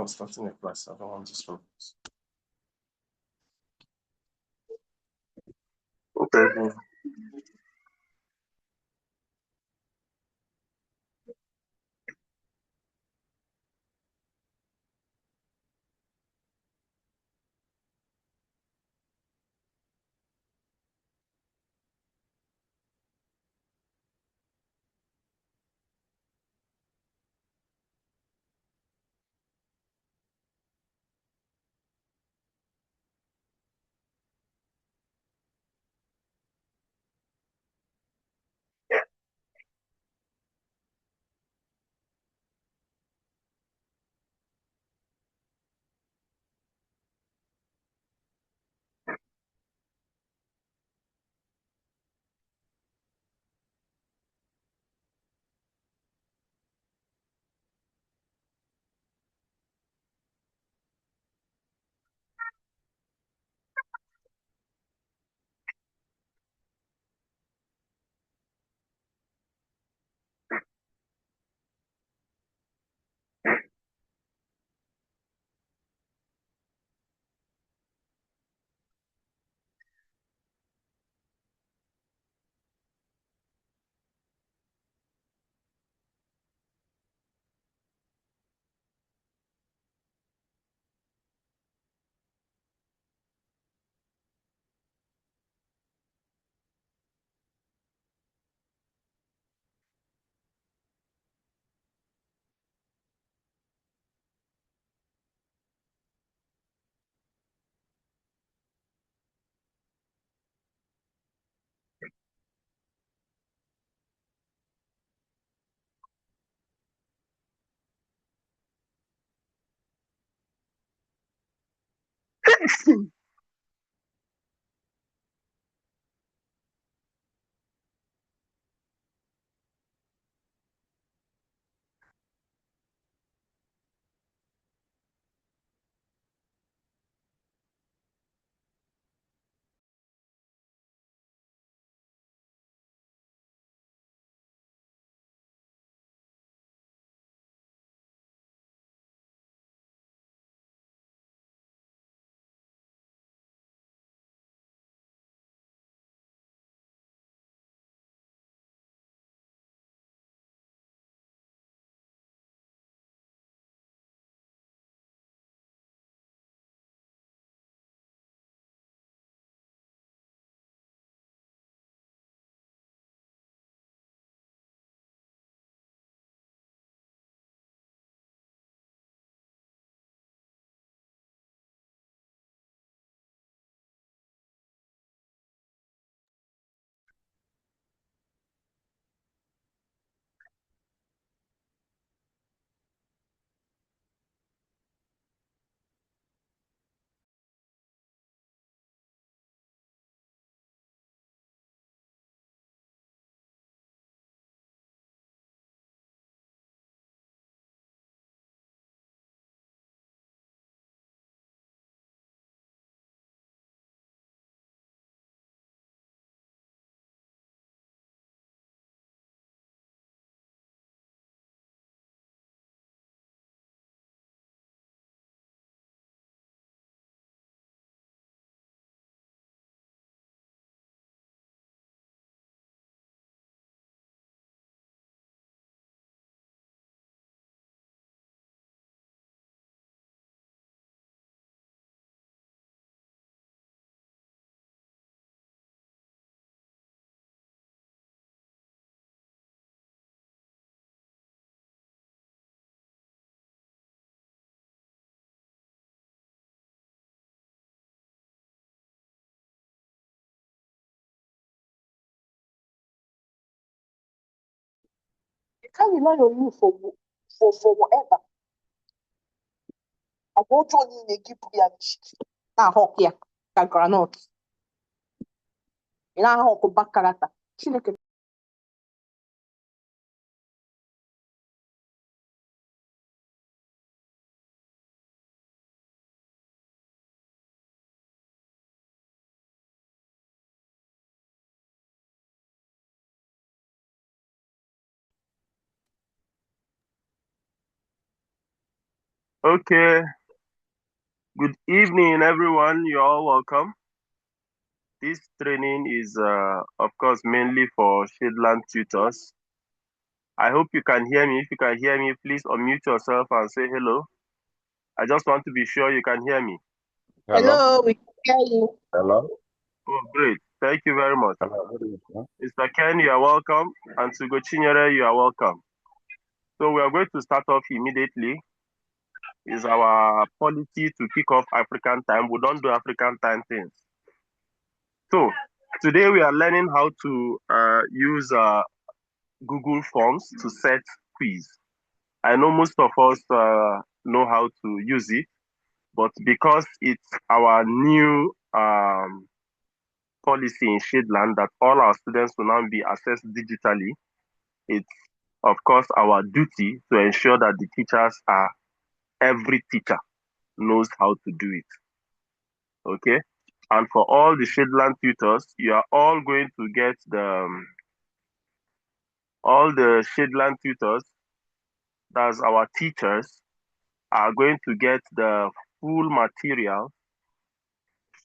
I'm starting a class. I don't want to stop. Okay. You can't rely on you for whatever. I go to you give you na hawk ya ka granite. Ina hawk back character. Chineke Okay, good evening, everyone. You're all welcome. This training is, of course, mainly for Shadland tutors. I hope you can hear me. If you can hear me, please unmute yourself and say hello. I just want to be sure you can hear me. Hello. Hello, we can hear you. Hello. Oh, great. Thank you very much. Hello. Good evening. Mr. Ken, you are welcome. And Sugo Chinyere, you are welcome. So we are going to start off immediately. It's our policy to kick off African time. We don't do African time things. So today we are learning how to use Google Forms to set quiz. I know most of us know how to use it, but because it's our new policy in Shadeland that all our students will now be assessed digitally, it's of course our duty to ensure that the teachers are, every teacher knows how to do it. Okay? And for all the Shadeland tutors, you are all going to get all the Shadeland tutors, that's our teachers, are going to get the full material,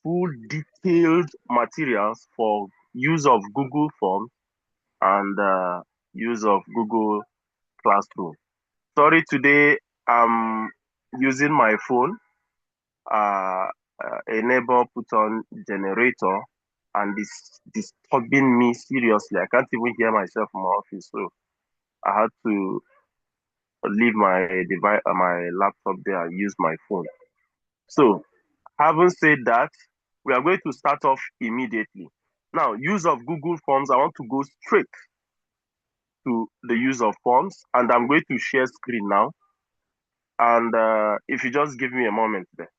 full detailed materials for use of Google Forms and use of Google Classroom. Sorry, today I'm using my phone. A neighbor put on generator and it's disturbing me seriously. I can't even hear myself in my office, so I had to leave my device, my laptop there and use my phone. So, having said that, we are going to start off immediately. Now, use of Google Forms, I want to go straight to the use of forms, and I'm going to share screen now. And if you just give me a moment there.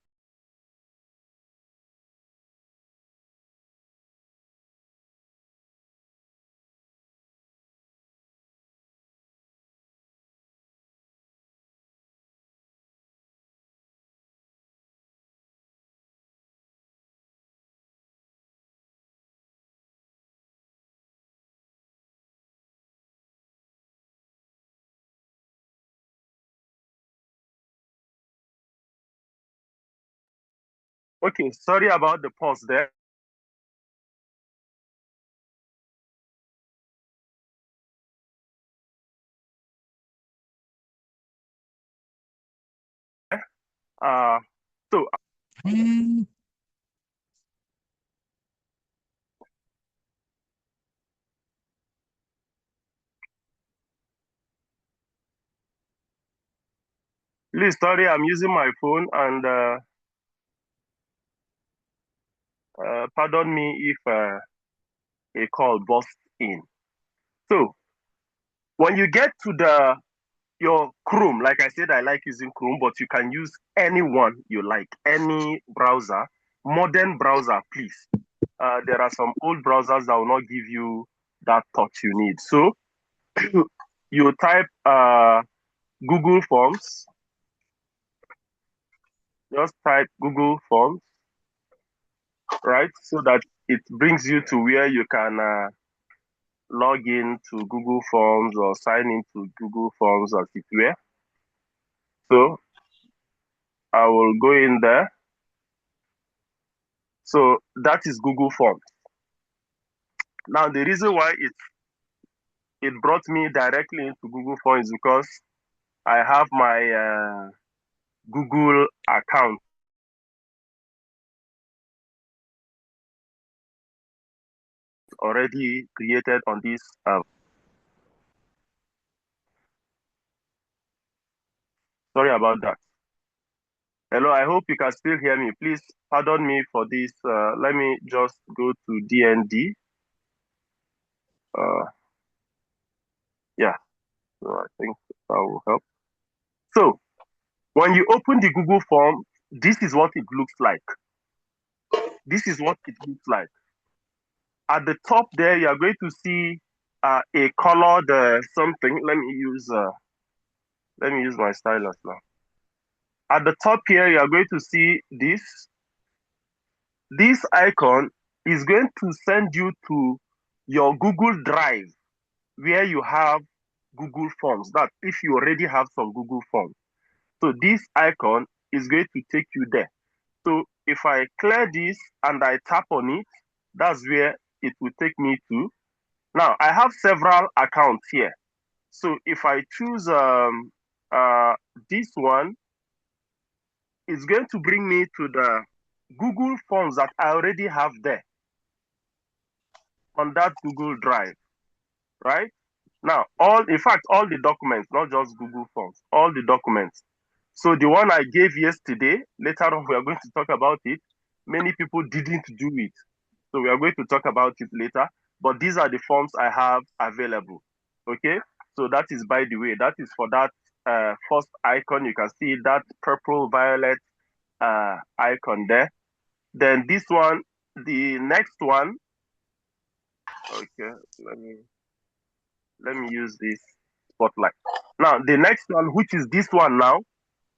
Okay, sorry about the pause there. Uh, so, please, sorry, I'm using my phone and pardon me if a call busts in. So, when you get to your Chrome, like I said, I like using Chrome, but you can use any one you like, any browser, modern browser, please. There are some old browsers that will not give you that touch you need. So you type Google Forms, just type Google Forms, right? So that it brings you to where you can log in to Google Forms or sign into Google Forms as it were. So I will go in there. So that is Google Forms. Now the reason why it brought me directly into Google Forms is because I have my Google account already created on this. Sorry about that. Hello, I hope you can still hear me. Please pardon me for this. Let me just go to DND. Yeah, so I think that will help. So when you open the Google form, this is what it looks like. This is what it looks like. At the top there, you are going to see a colored something. Let me use my stylus now. At the top here, you are going to see this. This icon is going to send you to your Google Drive where you have Google Forms. That if you already have some Google Forms. So this icon is going to take you there. So if I clear this and I tap on it, that's where it will take me to. Now I have several accounts here. So if I choose this one, it's going to bring me to the Google Forms that I already have there on that Google Drive, right? Now, in fact, all the documents, not just Google Forms, all the documents. So the one I gave yesterday, later on we are going to talk about it. Many people didn't do it. So we are going to talk about it later. But these are the forms I have available. Okay? So that is, by the way, that is for that first icon. You can see that purple violet icon there. Then this one, the next one. Okay, let me use this spotlight. Now, the next one, which is this one now,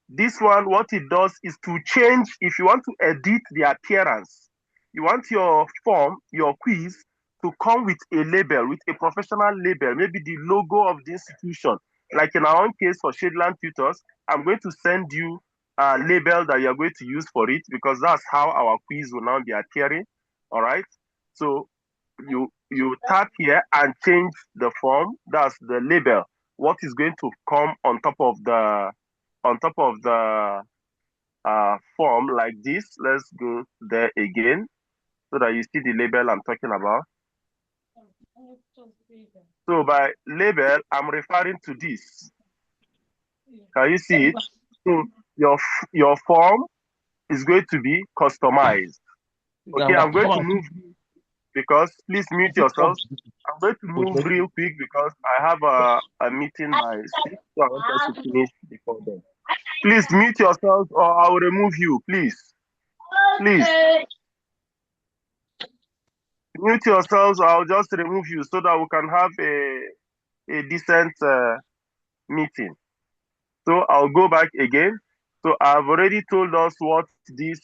this one, what it does is to change, if you want to edit the appearance, you want your form, your quiz, to come with a label, with a professional label, maybe the logo of the institution. Like in our own case for Shadeland Tutors, I'm going to send you a label that you're going to use for it because that's how our quiz will now be appearing. All right. So you tap here and change the form. That's the label. What is going to come on top of the form like this. Let's go there again so that you see the label I'm talking about. So by label, I'm referring to this. Can you see it? So your form is going to be customized. Okay, I'm going to move because please mute yourselves. I'm going to move real quick because I have a meeting by 6, so I want us to finish before then. Please mute yourselves or I'll remove you, please. Please. Mute yourselves or I'll just remove you so that we can have a decent meeting. So I'll go back again. So I've already told us what this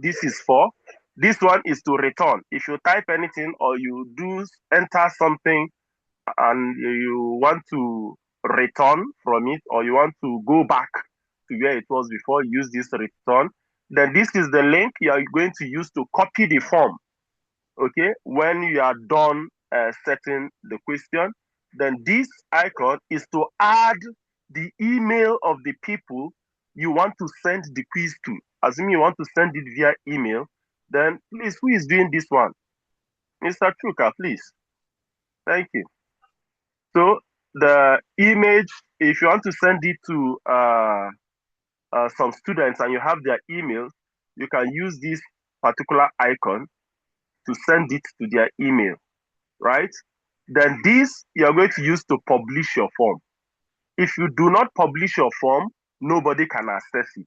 is for. This one is to return. If you type anything or you do enter something and you want to return from it or you want to go back to where it was before, use this return. Then this is the link you are going to use to copy the form. Okay, when you are done setting the question, then this icon is to add the email of the people you want to send the quiz to. Assuming you want to send it via email, then please, who is doing this one? Mr. Chuka, please. Thank you. So the image, if you want to send it to some students and you have their email, you can use this particular icon to send it to their email, right? Then this you're going to use to publish your form. If you do not publish your form, nobody can access it.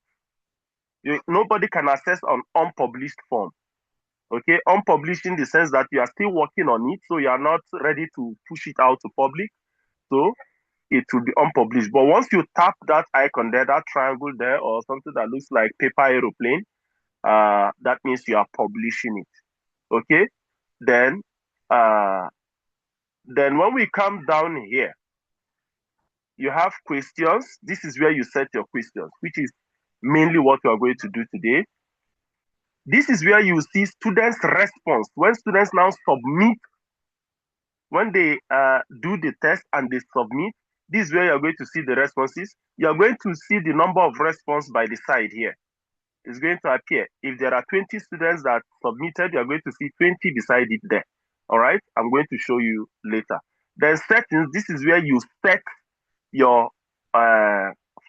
Nobody can access an unpublished form. Okay, unpublished in the sense that you are still working on it, so you are not ready to push it out to public. So it will be unpublished. But once you tap that icon there, that triangle there, or something that looks like paper aeroplane, that means you are publishing it. Okay, then when we come down here, you have questions. This is where you set your questions, which is mainly what we are going to do today. This is where you see students' response. When students now submit, when they do the test and they submit, this is where you're going to see the responses. You're going to see the number of response by the side here. It's going to appear. If there are 20 students that submitted, you're going to see 20 beside it there. All right, I'm going to show you later. Then settings, this is where you set your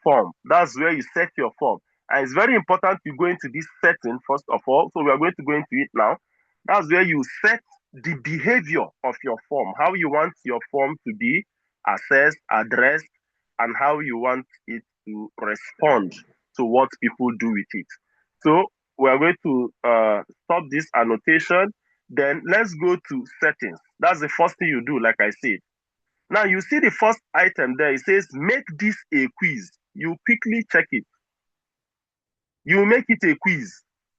form. That's where you set your form. And it's very important to go into this setting first of all. So we are going to go into it now. That's where you set the behavior of your form, how you want your form to be assessed, addressed, and how you want it to respond to what people do with it. So we are going to stop this annotation. Then let's go to settings. That's the first thing you do, like I said. Now you see the first item there, it says make this a quiz. You quickly check it. You make it a quiz.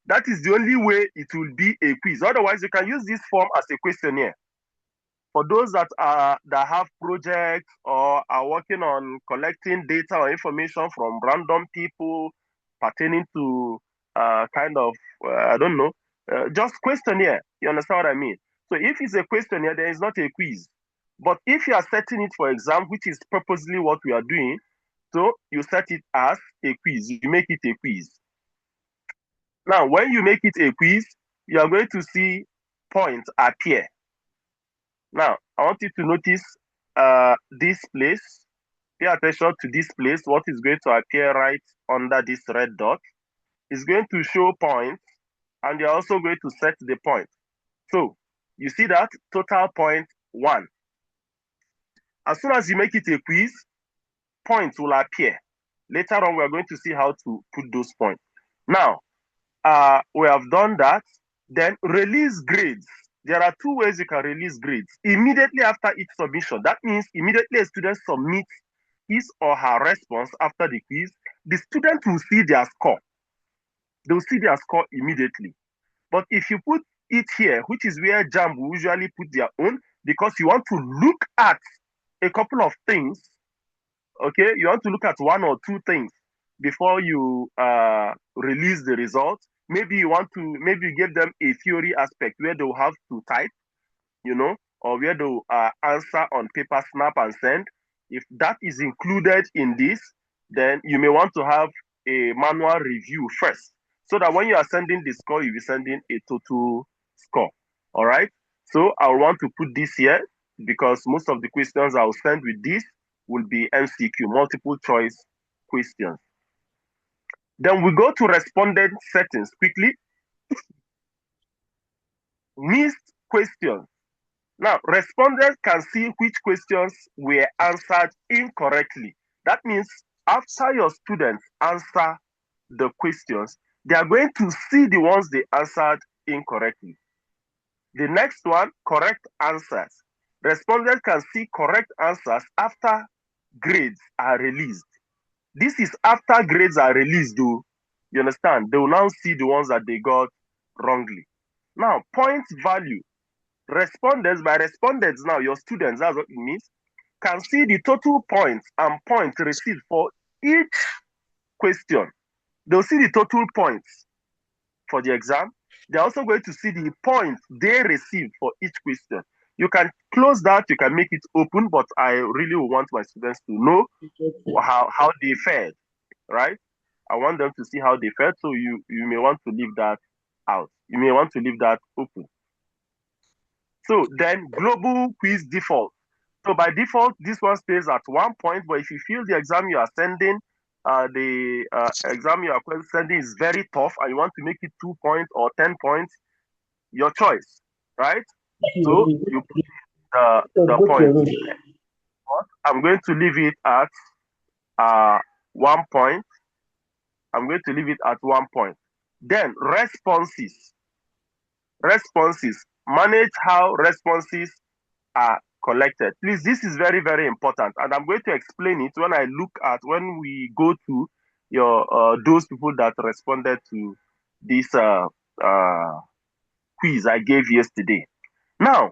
That is the only way it will be a quiz. Otherwise, you can use this form as a questionnaire. For those that have projects or are working on collecting data or information from random people pertaining to kind of I don't know, just questionnaire. You understand what I mean? So if it's a questionnaire, then it's not a quiz. But if you are setting it for exam, which is purposely what we are doing, so you set it as a quiz. You make it a quiz. Now, when you make it a quiz, you are going to see points appear. Now, I want you to notice this place. Pay attention to this place. What is going to appear right under this red dot is going to show points, and you're also going to set the point. So, you see that total point 1. As soon as you make it a quiz, points will appear. Later on, we're going to see how to put those points. Now, we have done that. Then release grades. There are 2 ways you can release grades. Immediately after each submission, that means immediately a student submits his or her response after the quiz, the student will see their score. They will see their score immediately. But if you put it here, which is where JAMB will usually put their own, because you want to look at a couple of things, okay? You want to look at 1 or 2 things before you release the results. Maybe you give them a theory aspect where they'll have to type, or where they'll answer on paper, snap and send. If that is included in this, then you may want to have a manual review first, so that when you are sending the score, you'll be sending a total score. All right. So I want to put this here because most of the questions I'll send with this will be MCQ, multiple choice questions. Then we go to respondent settings quickly. Missed questions. Now, respondents can see which questions were answered incorrectly. That means after your students answer the questions, they are going to see the ones they answered incorrectly. The next one, correct answers. Respondents can see correct answers after grades are released. This is after grades are released, though. You understand? They will now see the ones that they got wrongly. Now, point value. Respondents, by respondents now, your students, that's what it means, can see the total points and points received for each question. They'll see the total points for the exam. They're also going to see the points they received for each question. You can close that, you can make it open, but I really want my students to know how they fared, right? I want them to see how they fared, so you may want to leave that out. You may want to leave that open. So then global quiz default. So by default, this one stays at 1 point, but if you feel the exam you are sending, exam you are sending is very tough and you want to make it 2 points or 10 points, your choice, right? So you put the point. I'm going to leave it at 1 point. I'm going to leave it at 1 point. Then responses. Manage how responses are collected. Please, this is very, very important. And I'm going to explain it when we go to your those people that responded to this quiz I gave yesterday. Now,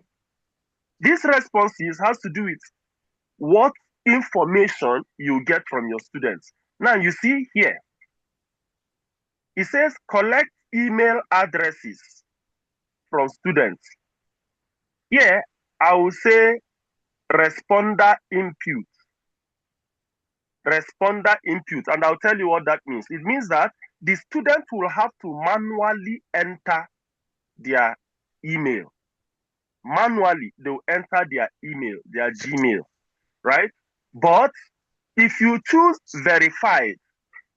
this responses has to do with what information you get from your students. Now, you see here, it says collect email addresses from students. Here, I will say responder input. And I'll tell you what that means. It means that the student will have to manually enter their email. Manually, they will enter their email, their Gmail, right? But if you choose verified,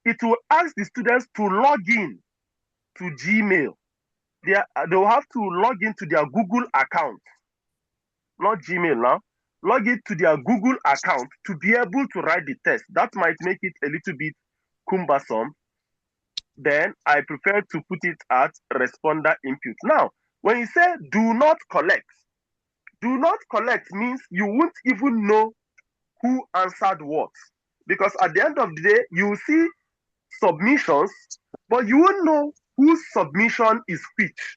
it will ask the students to log in to Gmail. They will have to log into their Google account, not Gmail now. Log it to their Google account to be able to write the test. That might make it a little bit cumbersome. Then I prefer to put it at responder input. Now, when you say do not collect means you won't even know who answered what. Because at the end of the day, you will see submissions, but you won't know whose submission is which.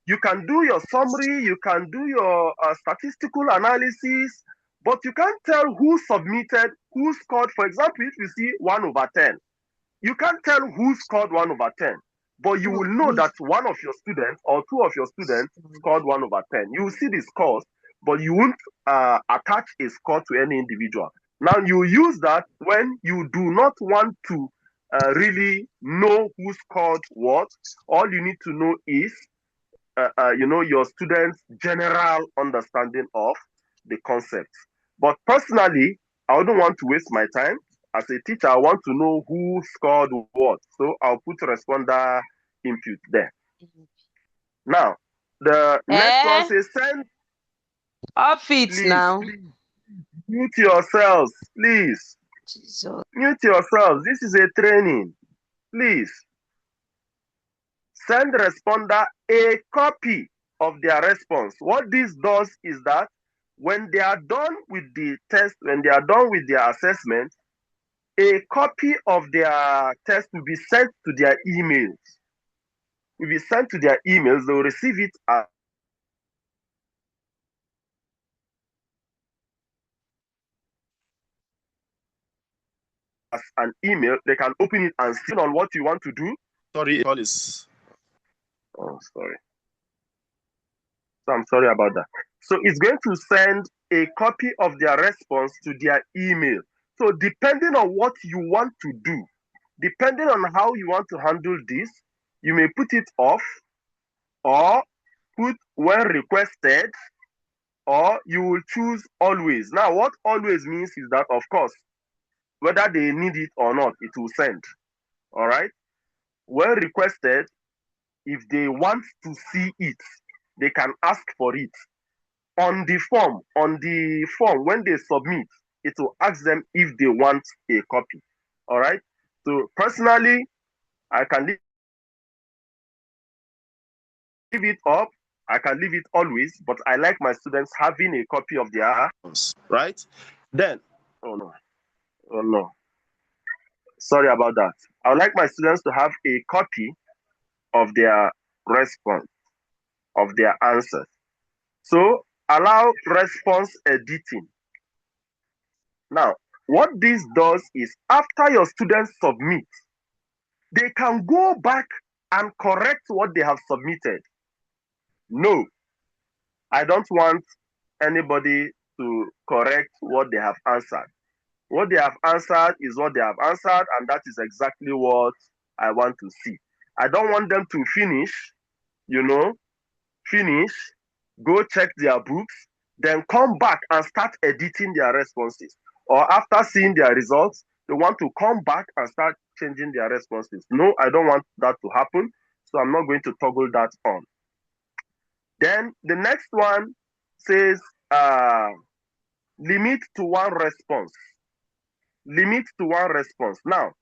You can do your summary, you can do your statistical analysis, but you can't tell who submitted, who scored. For example, if you see 1/10, you can't tell who scored 1/10, but you will know that one of your students or two of your students scored 1/10. You will see the scores, but you won't attach a score to any individual. Now, you use that when you do not want to really know who scored what. All you need to know is your students' general understanding of the concept. But personally, I wouldn't want to waste my time. As a teacher, I want to know who scored what. So I'll put responder input there. Now, the next one says send. Off it please, now. Please, mute yourselves, please. Jesus. Mute yourselves. This is a training. Please. Send responder a copy of their response. What this does is that when they are done with the test, when they are done with their assessment, a copy of their test will be sent to their emails. Will be sent to their emails. They will receive it as an email. They can open it and see on what you want to do. Sorry, call is. Oh, sorry. So I'm sorry about that. So it's going to send a copy of their response to their email. So depending on what you want to do, depending on how you want to handle this, you may put it off or put when requested, or you will choose always. Now, what always means is that, of course, whether they need it or not, it will send. All right? When requested, if they want to see it, they can ask for it. On the form, when they submit, it will ask them if they want a copy. All right? So personally, I can leave it up. I can leave it always, but I like my students having a copy of their right. Then, oh no, sorry about that. I would like my students to have a copy of their response, of their answers. So allow response editing. Now, what this does is after your students submit, they can go back and correct what they have submitted. No, I don't want anybody to correct what they have answered. What they have answered is what they have answered, and that is exactly what I want to see. I don't want them to finish, go check their books, then come back and start editing their responses. Or after seeing their results, they want to come back and start changing their responses. No, I don't want that to happen, so I'm not going to toggle that on. Then the next one says limit to one response. Limit to one response. Now,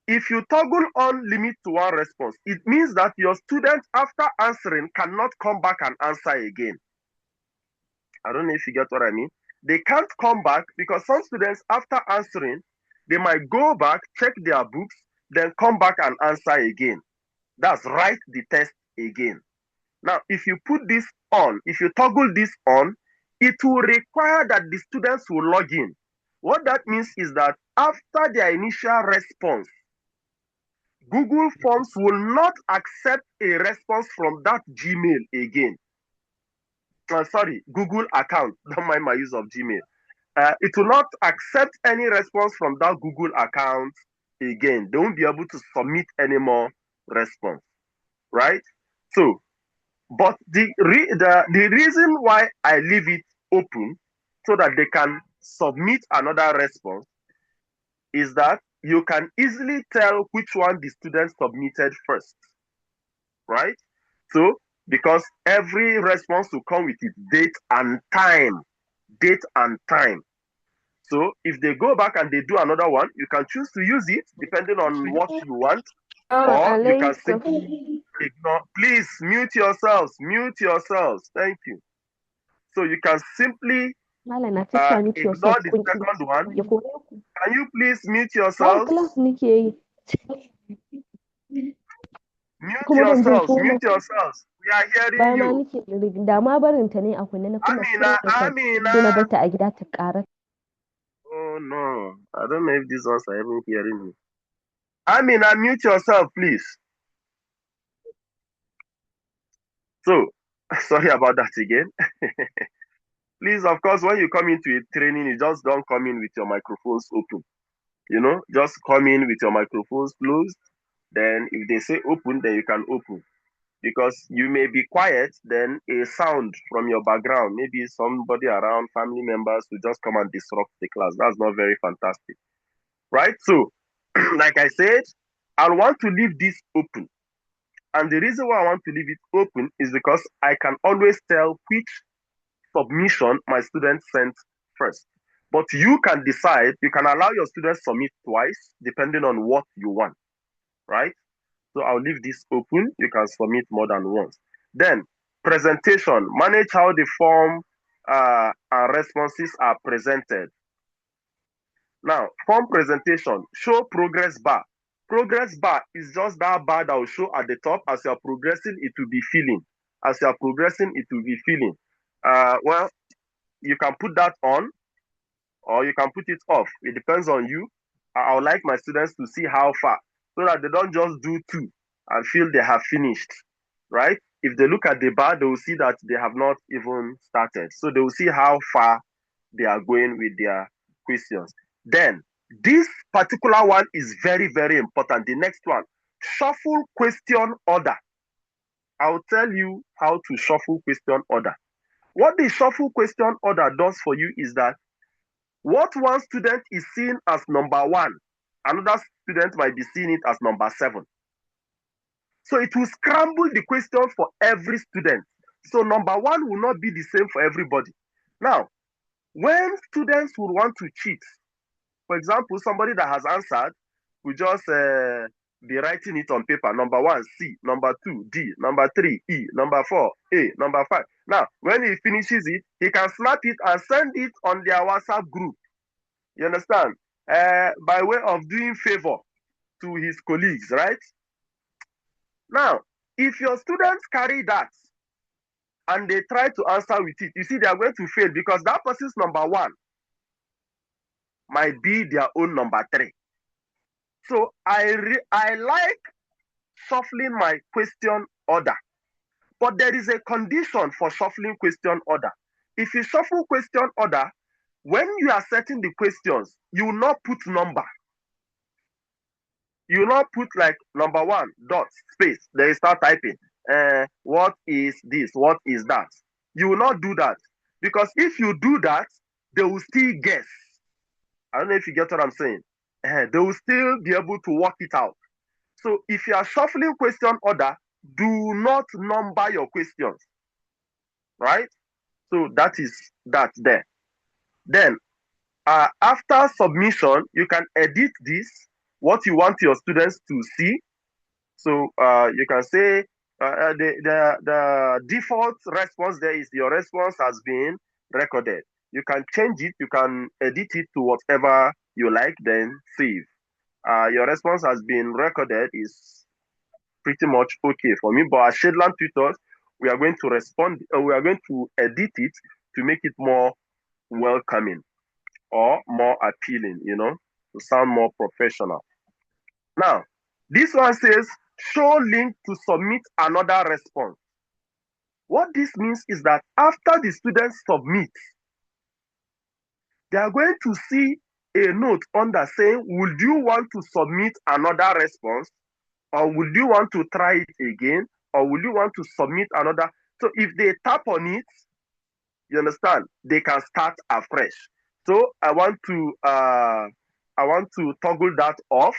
if you toggle on limit to one response, it means that your student, after answering, cannot come back and answer again. I don't know if you get what I mean. They can't come back because some students, after answering, they might go back, check their books, then come back and answer again. That's write the test again. Now, if you put this on, if you toggle this on, it will require that the students will log in. What that means is that after their initial response, Google Forms will not accept a response from that Gmail again. Sorry, Google account. Don't mind my use of Gmail. It will not accept any response from that Google account again. They won't be able to submit any more response, right? So, but the reason why I leave it open so that they can submit another response is that you can easily tell which one the student submitted first, right? So, because every response will come with its date and time. So, if they go back and they do another one, you can choose to use it depending on what you want, or you can simply ignore. Please mute yourselves. Thank you. So you can simply ignore the second one. Can you please mute yourselves? Mute yourselves. We are hearing Ba ma you. nake da ma barin ta ne a kunne na kunna screen record sai na bar ta a gida ta ƙara. Oh no, I don't know if these ones are even hearing me. Amina, mute yourself, please. So, sorry about that again. Please, of course, when you come into a training, you just don't come in with your microphones open. You know, just come in with your microphones closed. Then if they say open, then you can open. Because you may be quiet, then a sound from your background, maybe somebody around, family members, will just come and disrupt the class. That's not very fantastic. Right? So, like I said, I want to leave this open. And the reason why I want to leave it open is because I can always tell which submission my students sent first. But you can decide, you can allow your students submit twice, depending on what you want, right? So I'll leave this open. You can submit more than once. Then, presentation. Manage how the form and responses are presented. Now, form presentation. Show progress bar. Progress bar is just that bar that will show at the top. As you are progressing, it will be filling. As you are progressing, it will be filling. Well, you can put that on or you can put it off. It depends on you. I would like my students to see how far so that they don't just do two and feel they have finished, right? If they look at the bar, they will see that they have not even started. So they will see how far they are going with their questions. Then, this particular one is very, very important. The next one, shuffle question order. I'll tell you how to shuffle question order. What the shuffle question order does for you is that what one student is seeing as number one, another student might be seeing it as number 7. So it will scramble the questions for every student. So number 1 will not be the same for everybody. Now, when students would want to cheat, for example, somebody that has answered will just be writing it on paper. Number 1, C. Number 2, D. Number 3, E. Number 4, A. Number 5. Now, when he finishes it, he can snap it and send it on their WhatsApp group. You understand? By way of doing favor to his colleagues, right? Now, if your students carry that and they try to answer with it, you see, they are going to fail because that person's number 1 might be their own number 3. So I like shuffling my question order, but there is a condition for shuffling question order. If you shuffle question order, when you are setting the questions, you will not put number. You will not put like number 1 dot space. Then you start typing. What is this? What is that? You will not do that because if you do that, they will still guess. I don't know if you get what I'm saying. They will still be able to work it out. So if you are shuffling question order, do not number your questions, right? So that is that there. Then after submission, you can edit this, what you want your students to see. So you can say the default response there is your response has been recorded. You can change it, you can edit it to whatever you like, then save. Your response has been recorded is pretty much okay for me. But at Shadland Tutors, we are going to respond, we are going to edit it to make it more welcoming or more appealing, you know, to sound more professional. Now, this one says, show link to submit another response. What this means is that after the students submit, they are going to see a note under saying, would you want to submit another response? Or would you want to try it again? Or would you want to submit another? So if they tap on it, you understand, they can start afresh. So I want to toggle that off.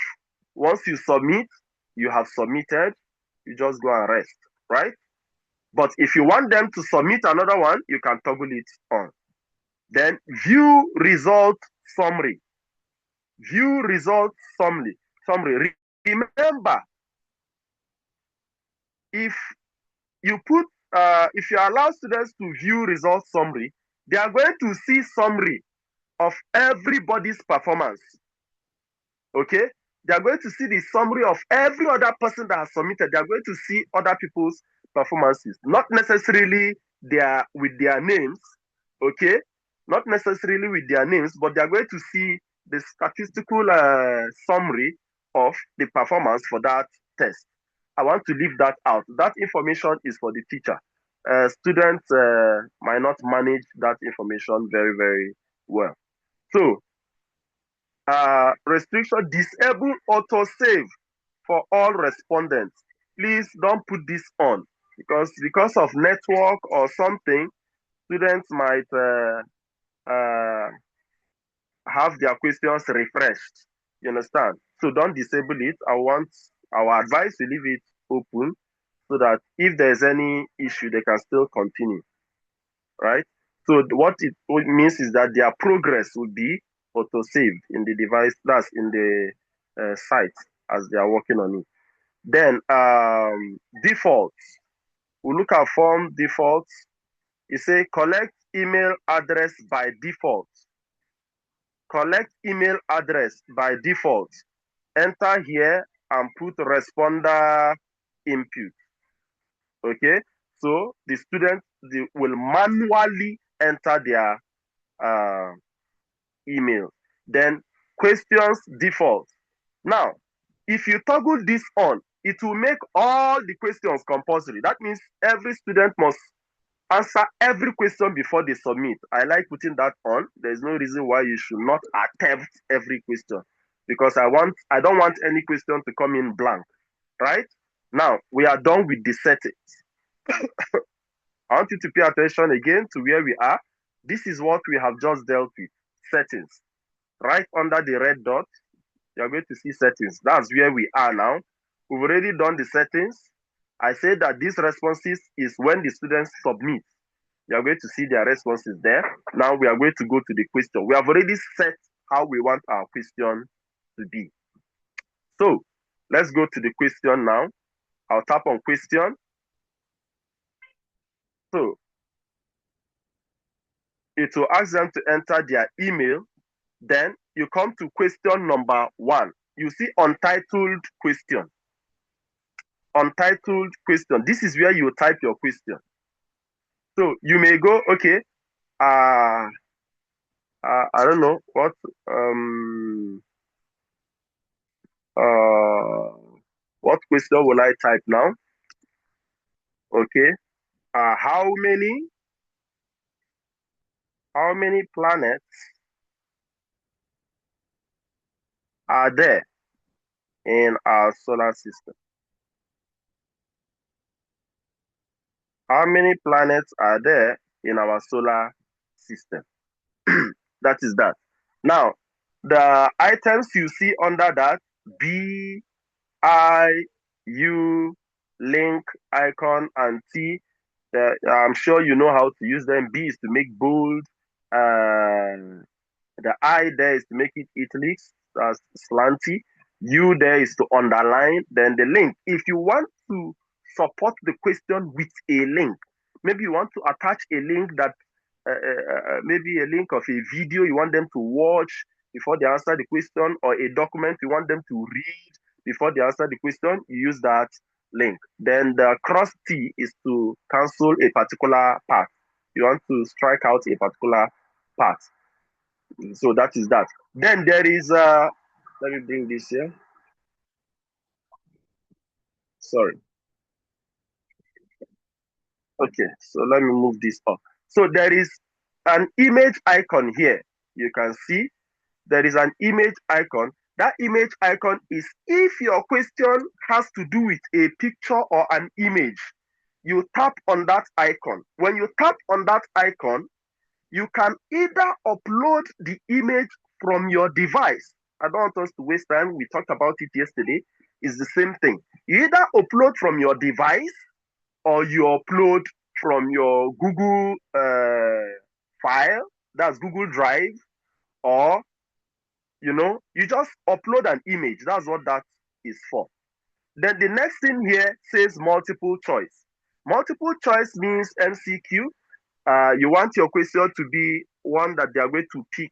Once you submit, you have submitted, you just go and rest, right? But if you want them to submit another one, you can toggle it on. Then view result summary. View result summary. Remember, if you allow students to view result summary, they are going to see summary of everybody's performance. Okay? They are going to see the summary of every other person that has submitted. They are going to see other people's performances, not necessarily with their names, okay? Not necessarily with their names, but they are going to see the statistical summary of the performance for that test. I want to leave that out. That information is for the teacher. Students might not manage that information very, very well. So, restriction, disable autosave for all respondents. Please don't put this on because of network or something, students might have their questions refreshed. You understand? So don't disable it. Our advice to leave it open so that if there's any issue, they can still continue, right? So what it means is that their progress will be auto-saved in the device, that's in the site as they are working on it. Then defaults. We look at form defaults. It says collect email address by default. Collect email address by default. Enter here and put responder input. Okay, so the students will manually enter their email. Then questions default. Now, if you toggle this on, it will make all the questions compulsory. That means every student must answer every question before they submit. I like putting that on. There's no reason why you should not attempt every question because I don't want any question to come in blank, right? Now, we are done with the settings. I want you to pay attention again to where we are. This is what we have just dealt with, settings. Right under the red dot, you're going to see settings. That's where we are now. We've already done the settings. I said that these responses is when the students submit. You're going to see their responses there. Now we are going to go to the question. We have already set how we want our question to be. So let's go to the question now. I'll tap on question. So it will ask them to enter their email. Then you come to question number 1. You see untitled question. Untitled question. This is where you type your question. So you may go, okay, I don't know what question will I type now? Okay, how many planets are there in our solar system? How many planets are there in our solar system? That is that. Now, the items you see under that, B, I, U, link, icon, and T, I'm sure you know how to use them. B is to make bold. The I there is to make it italics, that's slanty. U there is to underline. Then the link. If you want to support the question with a link, maybe you want to attach a link that maybe a link of a video you want them to watch before they answer the question, or a document you want them to read before they answer the question, you use that link. Then the cross T is to cancel a particular part. You want to strike out a particular part. So that is that. Then there is, let me bring this here. Sorry. Okay, so let me move this up. So there is an image icon here. You can see there is an image icon. That image icon is if your question has to do with a picture or an image, you tap on that icon. When you tap on that icon, you can either upload the image from your device. I don't want us to waste time. We talked about it yesterday. It's the same thing. You either upload from your device or you upload from your Google file, that's Google Drive, or you just upload an image. That's what that is for. Then the next thing here says multiple choice. Multiple choice means MCQ. You want your question to be one that they are going to pick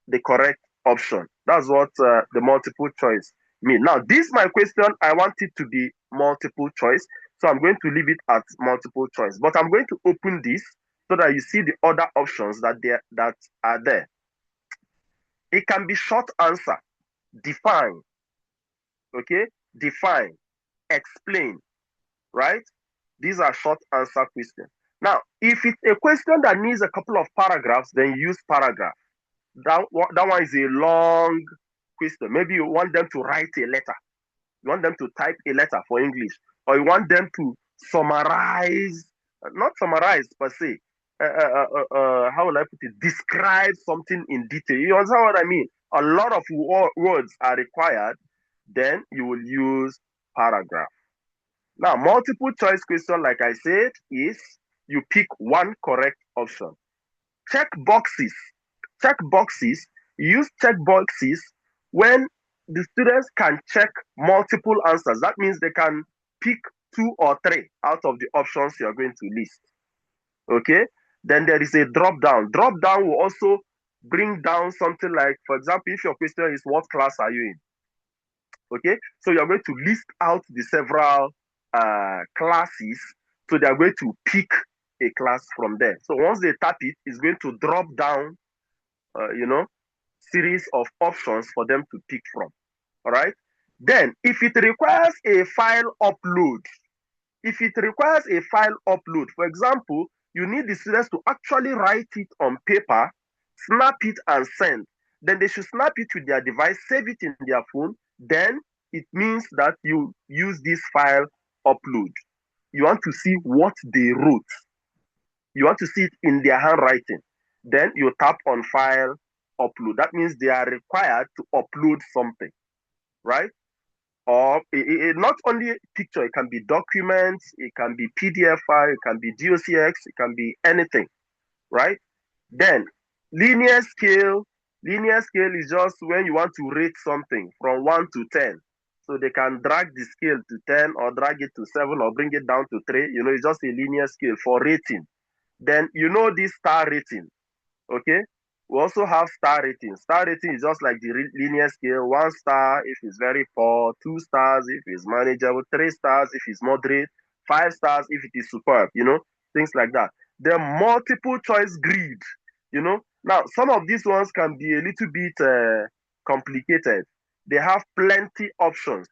the correct option. That's what the multiple choice means. Now, this my question, I want it to be multiple choice. So I'm going to leave it at multiple choice, but I'm going to open this so that you see the other options that are there. It can be short answer, define, okay? Define, explain, right? These are short answer questions. Now, if it's a question that needs a couple of paragraphs, then use paragraph. That one is a long question. Maybe you want them to write a letter. You want them to type a letter for English, or you want them to summarize, not summarize per se, how will I put it? Describe something in detail. You understand what I mean? A lot of words are required, then you will use paragraph. Now, multiple choice question, like I said, is you pick one correct option. Check boxes. Check boxes. Use check boxes when the students can check multiple answers. That means they can pick 2 or 3 out of the options you're going to list. Okay? Then there is a drop down. Drop down will also bring down something like, for example, if your question is what class are you in? Okay? So you're going to list out the several classes. So they're going to pick a class from there. So once they tap it, it's going to drop down, series of options for them to pick from. All right. Then, if it requires a file upload, for example, you need the students to actually write it on paper, snap it and send. Then they should snap it with their device, save it in their phone. Then it means that you use this file upload. You want to see what they wrote. You want to see it in their handwriting. Then you tap on file upload. That means they are required to upload something, right? Or not only picture, it can be documents, it can be PDF file, it can be DOCX, it can be anything, right? Then linear scale is just when you want to rate something from 1 to 10. So they can drag the scale to 10 or drag it to 7 or bring it down to 3. It's just a linear scale for rating. Then this star rating, okay? We also have star rating. Star rating is just like the linear scale. 1 star if it's very poor, 2 stars if it's manageable, 3 stars if it's moderate, 5 stars if it is superb, things like that. The multiple choice grid, Now, some of these ones can be a little bit complicated. They have plenty options,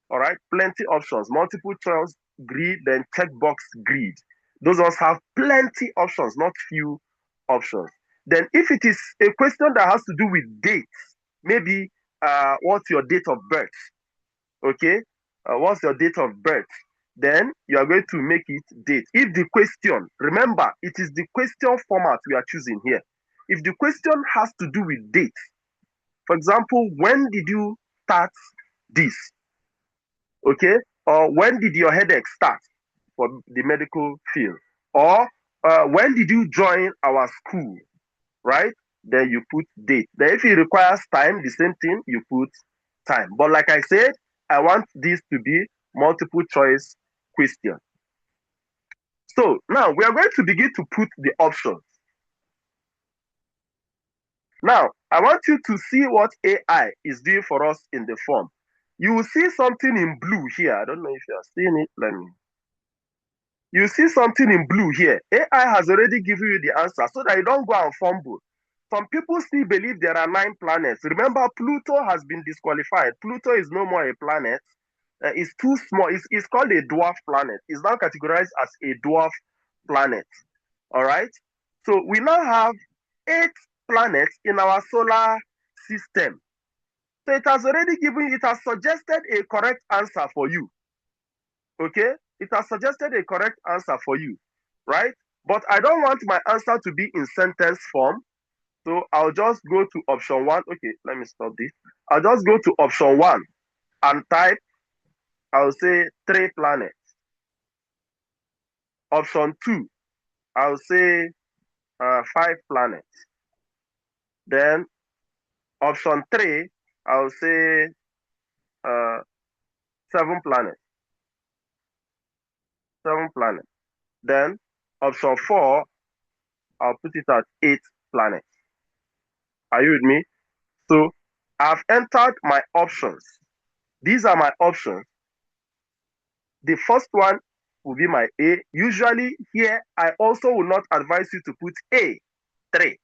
all right? Plenty options. Multiple choice grid, then checkbox grid. Those ones have plenty options, not few options. Then if it is a question that has to do with dates, maybe what's your date of birth? Okay, what's your date of birth? Then you are going to make it date. If the question, remember, it is the question format we are choosing here. If the question has to do with date, for example, when did you start this? Okay, or when did your headache start for the medical field? Or when did you join our school? Right? Then you put date. Then if it requires time, the same thing, you put time. But like I said, I want this to be multiple choice question. So now we are going to begin to put the options. Now, I want you to see what AI is doing for us in the form. You will see something in blue here. I don't know if you are seeing it. You see something in blue here. AI has already given you the answer so that you don't go and fumble. Some people still believe there are 9 planets. Remember, Pluto has been disqualified. Pluto is no more a planet. It's too small. It's called a dwarf planet. It's now categorized as a dwarf planet. All right? So we now have 8 planets in our solar system. So it has suggested a correct answer for you. Okay? It has suggested a correct answer for you, right? But I don't want my answer to be in sentence form. So I'll just go to option 1. Okay, let me stop this. I'll just go to option 1 and type, I'll say 3 planets. Option 2, I'll say 5 planets. Then option 3, I'll say 7 planets. 7 planets. Then option 4, I'll put it at 8 planets. Are you with me? So I've entered my options. These are my options. The first one will be my A. Usually here, I also will not advise you to put A, 3.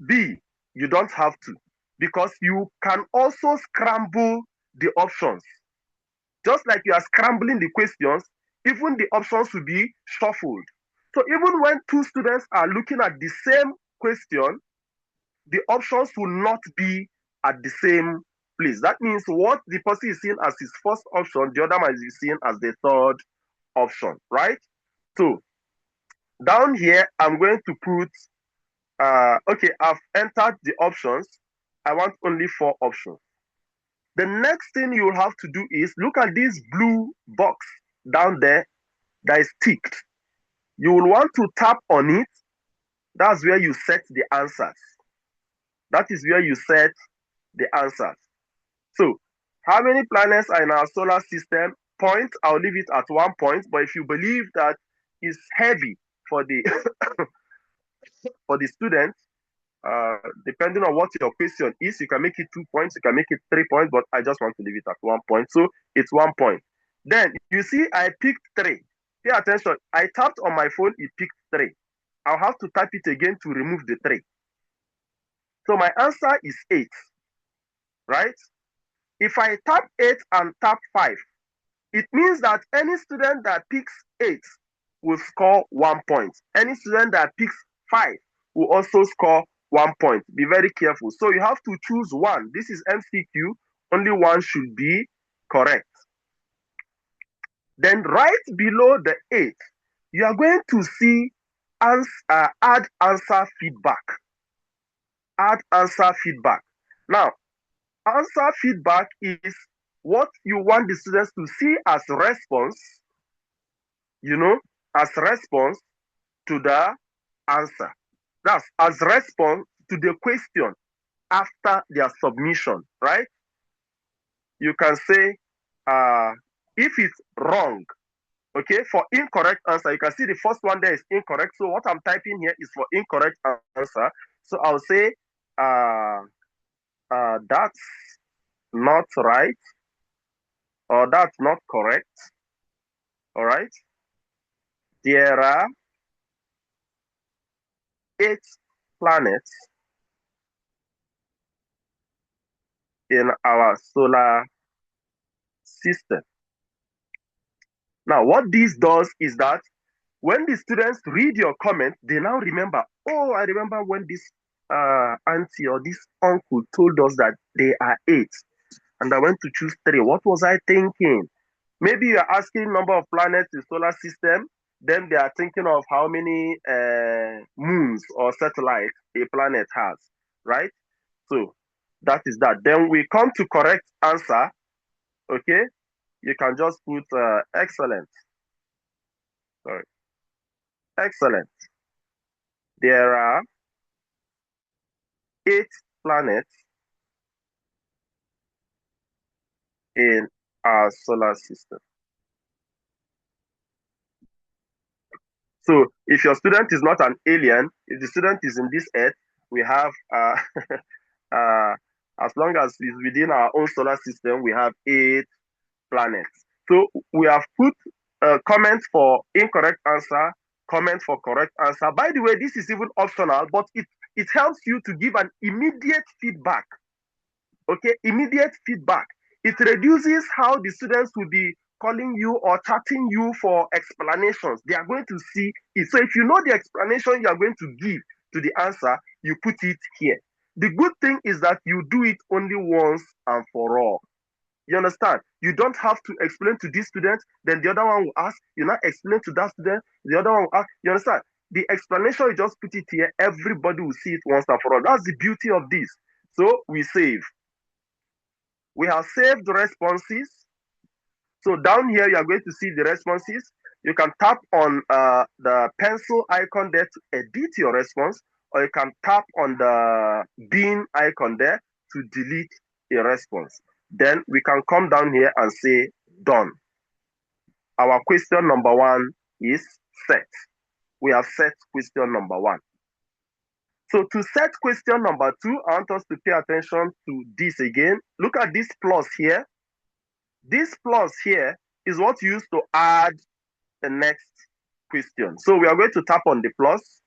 B, you don't have to, because you can also scramble the options. Just like you are scrambling the questions, even the options will be shuffled. So even when two students are looking at the same question, the options will not be at the same place. That means what the person is seeing as his first option, the other might be seeing as the third option, right? So down here, I'm going to put, okay, I've entered the options. I want only 4 options. The next thing you'll have to do is look at this blue box down there that is ticked. You will want to tap on it. That's where you set the answers. That is where you set the answers. So, how many planets are in our solar system? Point, I'll leave it at 1 point, but if you believe that it's heavy for the for the student, depending on what your question is, you can make it 2 points, you can make it 3 points, but I just want to leave it at 1 point. So it's 1 point. Then you see I picked 3. Pay attention. I tapped on my phone, it picked 3. I'll have to type it again to remove the 3. So my answer is 8, right? If I tap 8 and tap 5, it means that any student that picks 8 will score 1 point. Any student that picks 5 will also score 1 point. Be very careful. So you have to choose one. This is MCQ. Only one should be correct. Then right below the 8, you are going to see add answer feedback. Add answer feedback. Now, answer feedback is what you want the students to see as response, as response to the answer. That's as response to the question after their submission, right? You can say, if it's wrong, okay, for incorrect answer, you can see the first one there is incorrect. So what I'm typing here is for incorrect answer. So I'll say, that's not right, or that's not correct. All right. There are 8 planets in our solar system. Now, what this does is that when the students read your comment, they now remember, oh, I remember when this auntie or this uncle told us that they are 8, and I went to choose 3. What was I thinking? Maybe you're asking number of planets in solar system, then they are thinking of how many moons or satellites a planet has, right? So that is that. Then we come to correct answer, okay? You can just put excellent. Sorry. Excellent. There are 8 planets in our solar system. So if your student is not an alien, if the student is in this earth, we have, as long as it's within our own solar system, we have 8 planets. So we have put comments for incorrect answer, comment for correct answer. By the way, this is even optional, but it helps you to give an immediate feedback. Okay, immediate feedback. It reduces how the students will be calling you or chatting you for explanations. They are going to see it. So if you know the explanation you are going to give to the answer, you put it here. The good thing is that you do it only once and for all. You understand? You don't have to explain to this student, then the other one will ask, you now explain to that student, the other one will ask. You understand? The explanation, you just put it here, everybody will see it once and for all. That's the beauty of this. So we save. We have saved the responses. So down here, you are going to see the responses. You can tap on the pencil icon there to edit your response, or you can tap on the bin icon there to delete a response. Then we can come down here and say done. Our question number 1 is set. We have set question number 1. So to set question number 2, I want us to pay attention to this again. Look at this plus here. This plus here is what you use to add the next question. So we are going to tap on the plus.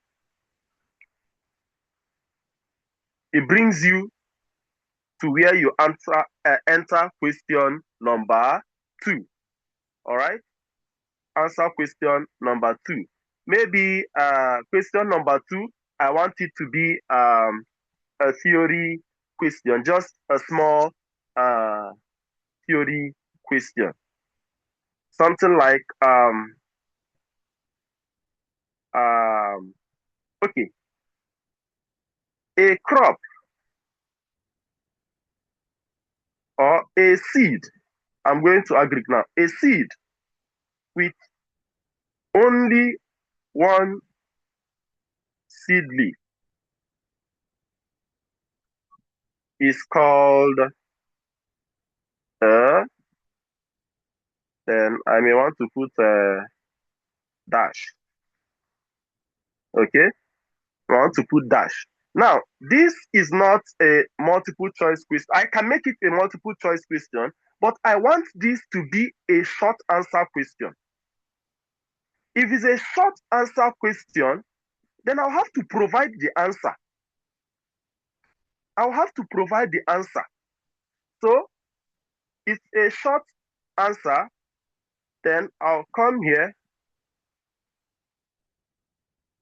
It brings you to where you enter question number 2. All right? Answer question number 2. Maybe question number 2, I want it to be a theory question, just a small theory question. Something like, okay, a crop or a seed, I'm going to agree now, a seed with only one seed leaf is called then I may want to put a dash. Okay, I want to put dash. Now, this is not a multiple choice question. I can make it a multiple choice question, but I want this to be a short answer question. If it's a short answer question, then I'll have to provide the answer. I'll have to provide the answer. So, it's a short answer, then I'll come here,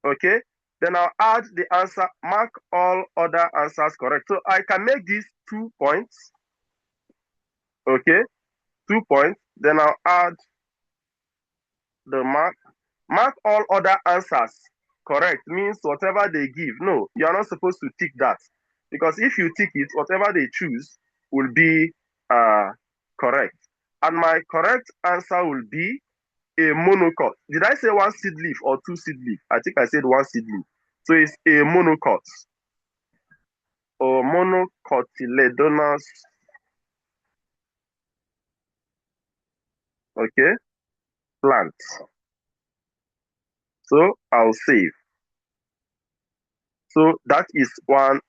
okay? Then I'll add the answer, mark all other answers correct. So I can make this 2 points, okay? 2 points, then I'll add the mark all other answers correct means whatever they give. No, you're not supposed to tick that, because if you tick it, whatever they choose will be correct. And my correct answer will be a monocot. Did I say one seed leaf or two seed leaf? I think I said one seed leaf. So it's a monocot or monocotyledonous, okay, plant. So I'll save. So that is one,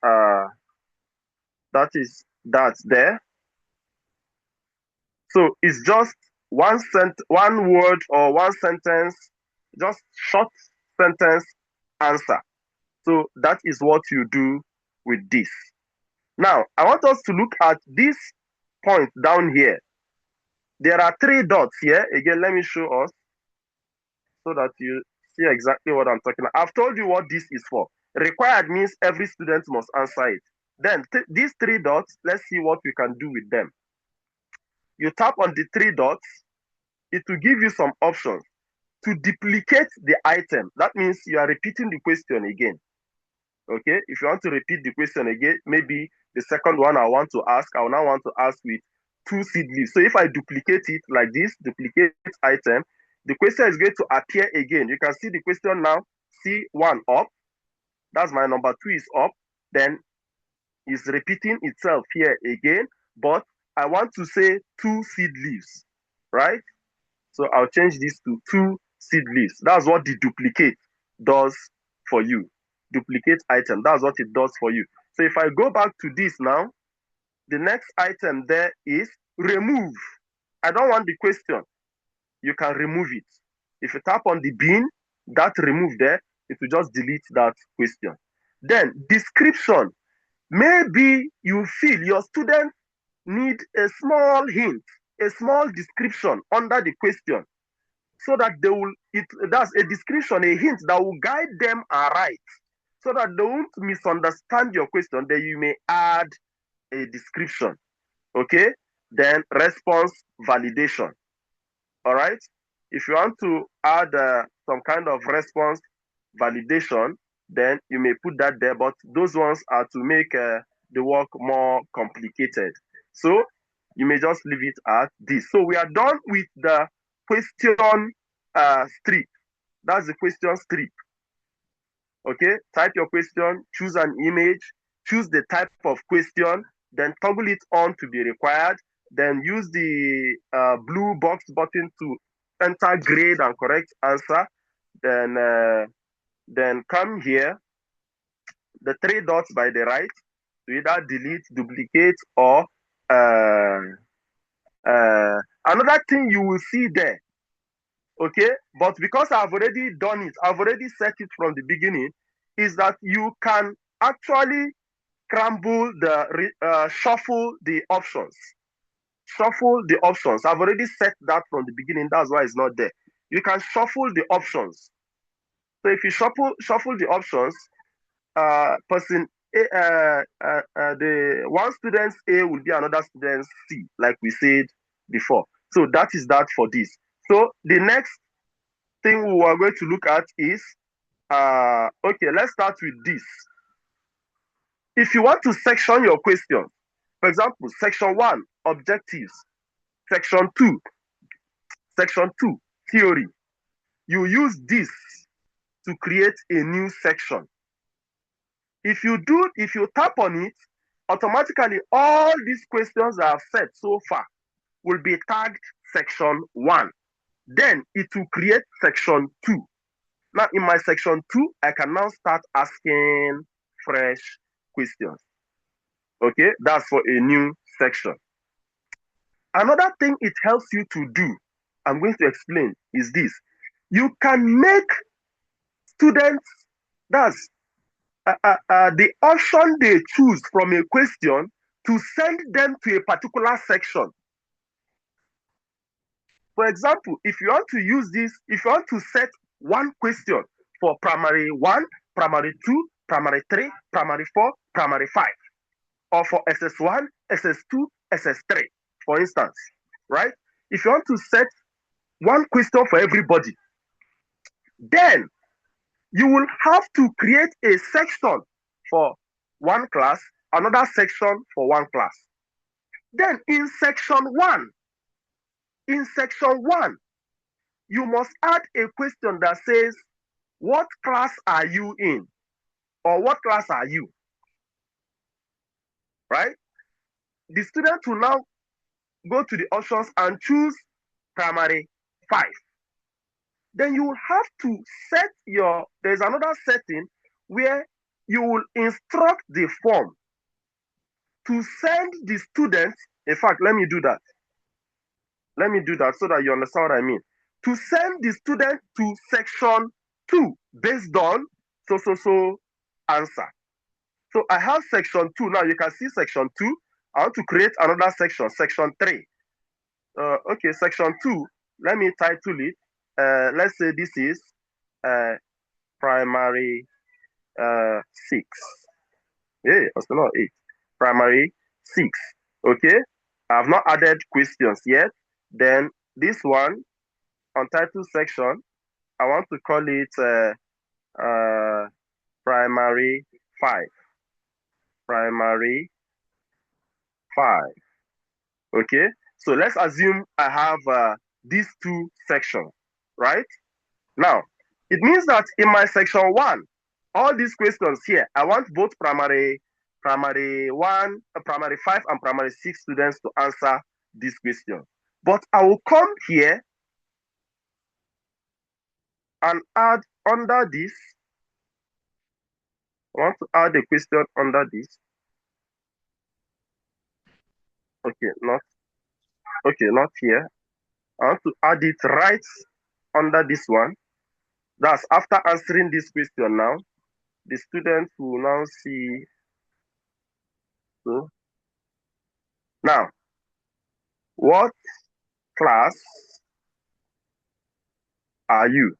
that's there. So it's just one word or one sentence, just short sentence answer. So that is what you do with this. Now, I want us to look at this point down here. There are 3 dots here. Again, let me show us so that you see exactly what I'm talking about. I've told you what this is for. Required means every student must answer it. Then these 3 dots, let's see what we can do with them. You tap on the 3 dots, it will give you some options. To duplicate the item, that means you are repeating the question again. Okay, if you want to repeat the question again, maybe the second one I want to ask, I will now want to ask with 2 seed leaves. So if I duplicate it like this, duplicate item, the question is going to appear again. You can see the question now, C1 up, that's my number 2 is up, then it's repeating itself here again, but I want to say 2 seed leaves, right? So I'll change this to 2 seed leaves. That's what the duplicate does for you. Duplicate item, that's what it does for you. So if I go back to this now, the next item there is remove. I don't want the question. You can remove it. If you tap on the bin, that remove there, it will just delete that question. Then description. Maybe you feel your students need a small hint, a small description under the question, so that they will, that's a description, a hint that will guide them aright, so that they won't misunderstand your question. Then you may add a description, okay? Then response validation, all right? If you want to add some kind of response validation, then you may put that there, but those ones are to make the work more complicated. So you may just leave it at this. So we are done with the question strip. That's the question strip. Okay, type your question, choose an image, choose the type of question, then toggle it on to be required, then use the blue box button to enter grade and correct answer, then come here, the 3 dots by the right, to either delete, duplicate, or another thing you will see there, Okay, but because I've already done it, I've already set it from the beginning, is that you can actually shuffle the options. Shuffle the options. I've already set that from the beginning. That's why it's not there. You can shuffle the options. So if you shuffle the options, person A, the one student A will be another student C, like we said before. So that is that for this. So the next thing we are going to look at is, okay, let's start with this. If you want to section your question, for example, section 1, objectives, section 2, theory, you use this to create a new section. If you tap on it, automatically all these questions I have set so far will be tagged section 1. Then it will create section 2. Now in my section 2, I can now start asking fresh questions. Okay, that's for a new section. Another thing it helps you to do, I'm going to explain, is this. You can make students, that's the option they choose from a question to send them to a particular section. For example, if you want to use this, if you want to set one question for primary 1, primary 2, primary 3, primary 4, primary 5, or for SS1, SS2, SS3, for instance, right? If you want to set one question for everybody, then you will have to create a section for one class, another section for one class. Then in section 1, you must add a question that says, what class are you in? Or what class are you? Right? The student will now go to the options and choose primary 5. Then you will have to set there's another setting where you will instruct the form to send the student. In fact, let me do that. Let me do that so that you understand what I mean. To send the student to section 2 based on so answer. So I have section 2. Now you can see section 2. I want to create another section, section 3. Okay, section 2. Let me title it. Let's say this is primary 6. Yeah, also not 8. Primary 6. Okay, I have not added questions yet. Then this one, untitled section, I want to call it primary 5. Primary 5. Okay, so let's assume I have these two sections, right? Now, it means that in my section 1, all these questions here, I want both primary 1, primary 5, and primary 6 students to answer this question. But I will come here and add under this. I want to add a question under this. Okay, not here. I want to add it right under this one. That's after answering this question now. The student will now see. So, now, what class are you?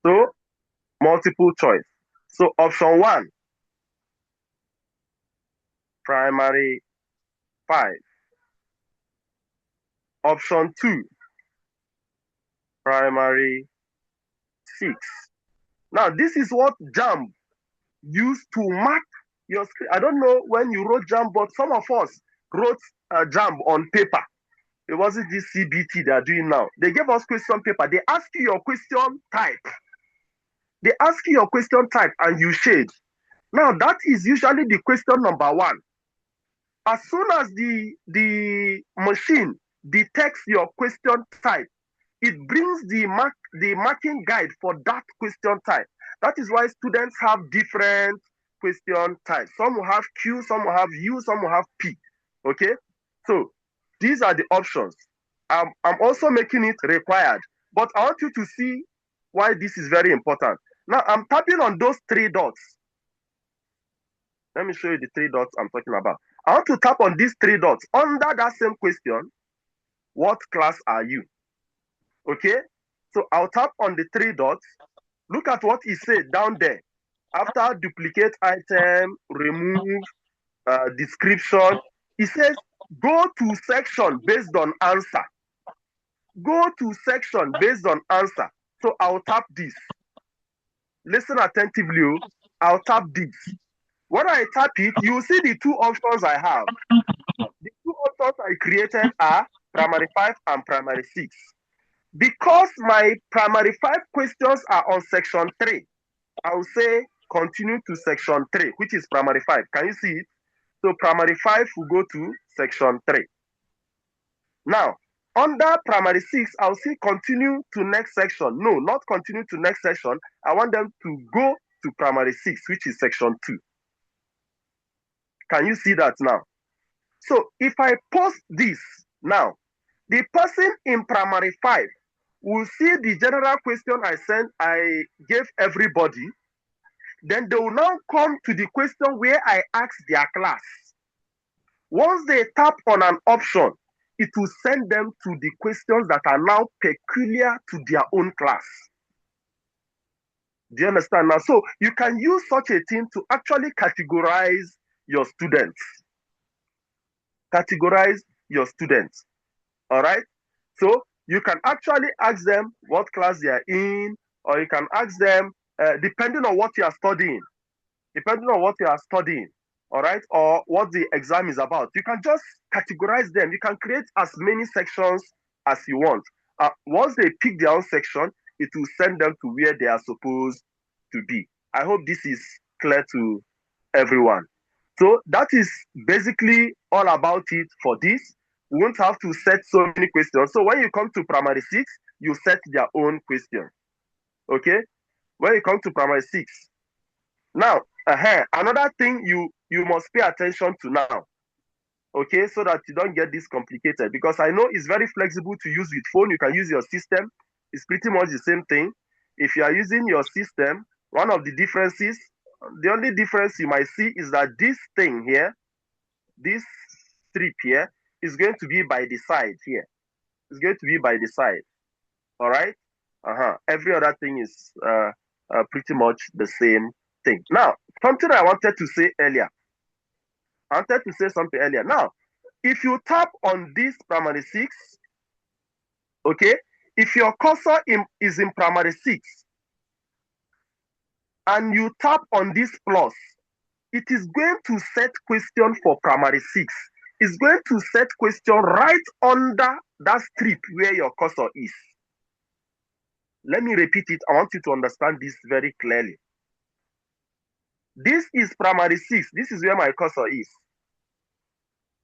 So, multiple choice. So, option 1, primary 5. Option 2, primary 6. Now, this is what JAMB used to mark your screen. I don't know when you wrote JAMB, but some of us wrote JAMB on paper. It wasn't this CBT they are doing now. They gave us question paper. They ask you your question type. They ask you your question type and you shade. Now, that is usually the question number 1. As soon as the machine detects your question type, it brings the marking guide for that question type. That is why students have different question types. Some will have Q, some will have U, some will have P. Okay? So these are the options. I'm also making it required. But I want you to see why this is very important. Now I'm tapping on those 3 dots. Let me show you the 3 dots I'm talking about. I want to tap on these 3 dots. Under that same question, what class are you? Okay? So I'll tap on the 3 dots. Look at what it said down there. After duplicate item, remove, description, it says go to section based on answer. Go to section based on answer. So I'll tap this. Listen attentively. I'll tap this. When I tap it, you see the 2 options I have. The 2 options I created are primary 5 and primary 6. Because my primary 5 questions are on section 3, I will say continue to section 3, which is primary 5. Can you see it? So primary 5 will go to section 3. Now, under primary 6, I'll say continue to next section. No, not continue to next section. I want them to go to primary 6, which is section 2. Can you see that now? So if I post this now, the person in primary 5 will see the general question I gave everybody. Then they will now come to the question where I asked their class. Once they tap on an option, it will send them to the questions that are now peculiar to their own class. Do you understand now? So you can use such a thing to actually categorize your students. Categorize your students. All right? So you can actually ask them what class they are in, or you can ask them depending on what you are studying. Depending on what you are studying, all right, or what the exam is about. You can just categorize them. You can create as many sections as you want. Once they pick their own section, it will send them to where they are supposed to be. I hope this is clear to everyone. So that is basically all about it for this. We won't have to set so many questions. So when you come to primary 6, you set their own question. Okay? When you come to primary 6. Now, another thing you must pay attention to now, okay, so that you don't get this complicated, because I know it's very flexible to use with phone. You can use your system. It's pretty much the same thing. If you are using your system, one of the differences, the only difference you might see is that this thing here, this strip here, is going to be by the side here. It's going to be by the side. All right? Every other thing is pretty much the same thing. Now, something I wanted to say earlier. Now, if you tap on this primary 6, okay, if your cursor is in primary 6, and you tap on this plus, it is going to set question for primary 6. It's going to set question right under that strip where your cursor is. Let me repeat it. I want you to understand this very clearly. This is primary 6. This is where my cursor is.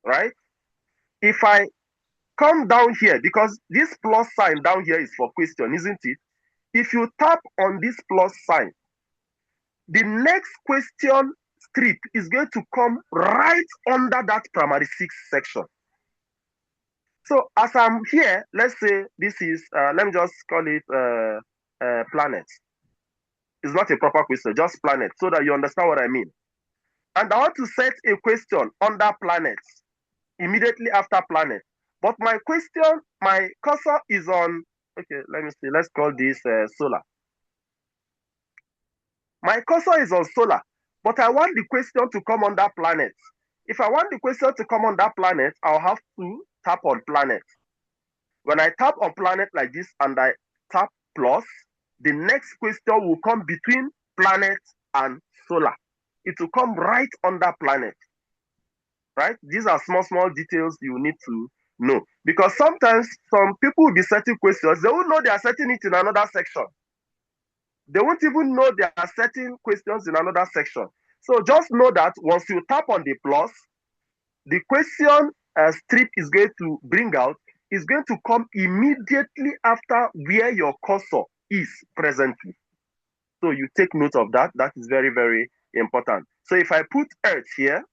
Right? If I come down here, because this plus sign down here is for question, isn't it? If you tap on this plus sign, the next question strip is going to come right under that primary 6 section. So as I'm here, let's say this is, let me just call it planet. It's not a proper question, just planet, so that you understand what I mean. And I want to set a question under planet, immediately after planet. But my question, my cursor is on, okay, let me see, let's call this solar. My cursor is on solar, but I want the question to come under planet. If I want the question to come under planet, I'll have to tap on planet. When I tap on planet like this and I tap plus, the next question will come between planet and solar. It will come right under planet. Right? These are small details you need to know. Because sometimes some people will be setting questions, they won't know they are setting it in another section. They won't even know they are setting questions in another section. So just know that once you tap on the plus, the question strip is going to bring out is going to come immediately after where your cursor is presently. So you take note of that. That is very, very important. So if I put Earth here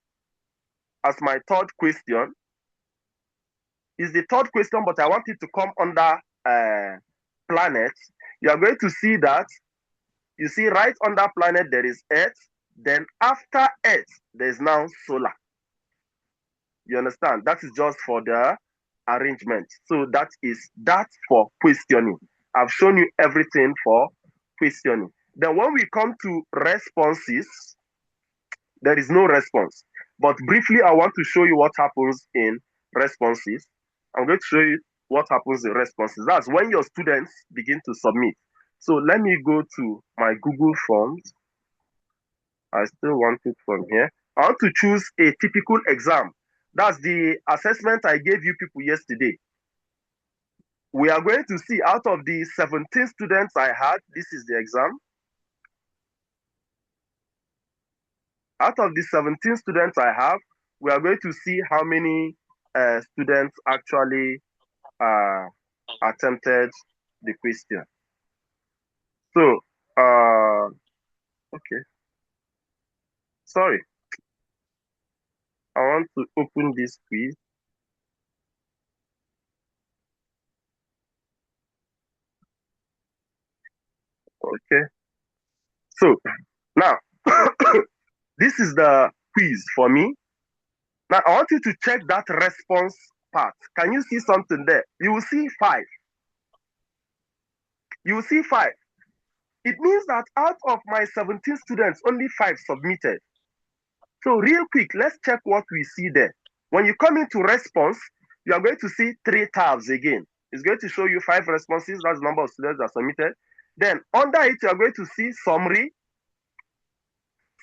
as my third question, is the third question, but I want it to come under planet. You are going to see that, you see right under planet there is Earth, then after Earth there is now solar. You understand? That is just for the arrangement. So that is that for questioning. I've shown you everything for questioning. Then when we come to responses, there is no response. But briefly, I want to show you what happens in responses. I'm going to show you what happens in responses. That's when your students begin to submit. So let me go to my Google Forms. I still want it from here. I want to choose a typical exam. That's the assessment I gave you people yesterday. We are going to see out of the 17 students I had, this is the exam. Out of the 17 students I have, we are going to see how many students actually attempted the question. So, okay. Sorry. I want to open this quiz. Okay. So, now, this is the quiz for me. Now, I want you to check that response part. Can you see something there? You will see 5. You will see 5. It means that out of my 17 students, only 5 submitted. So real quick, let's check what we see there. When you come into response, you are going to see 3 tabs again. It's going to show you 5 responses. That's the number of students that submitted. Then under it, you are going to see summary.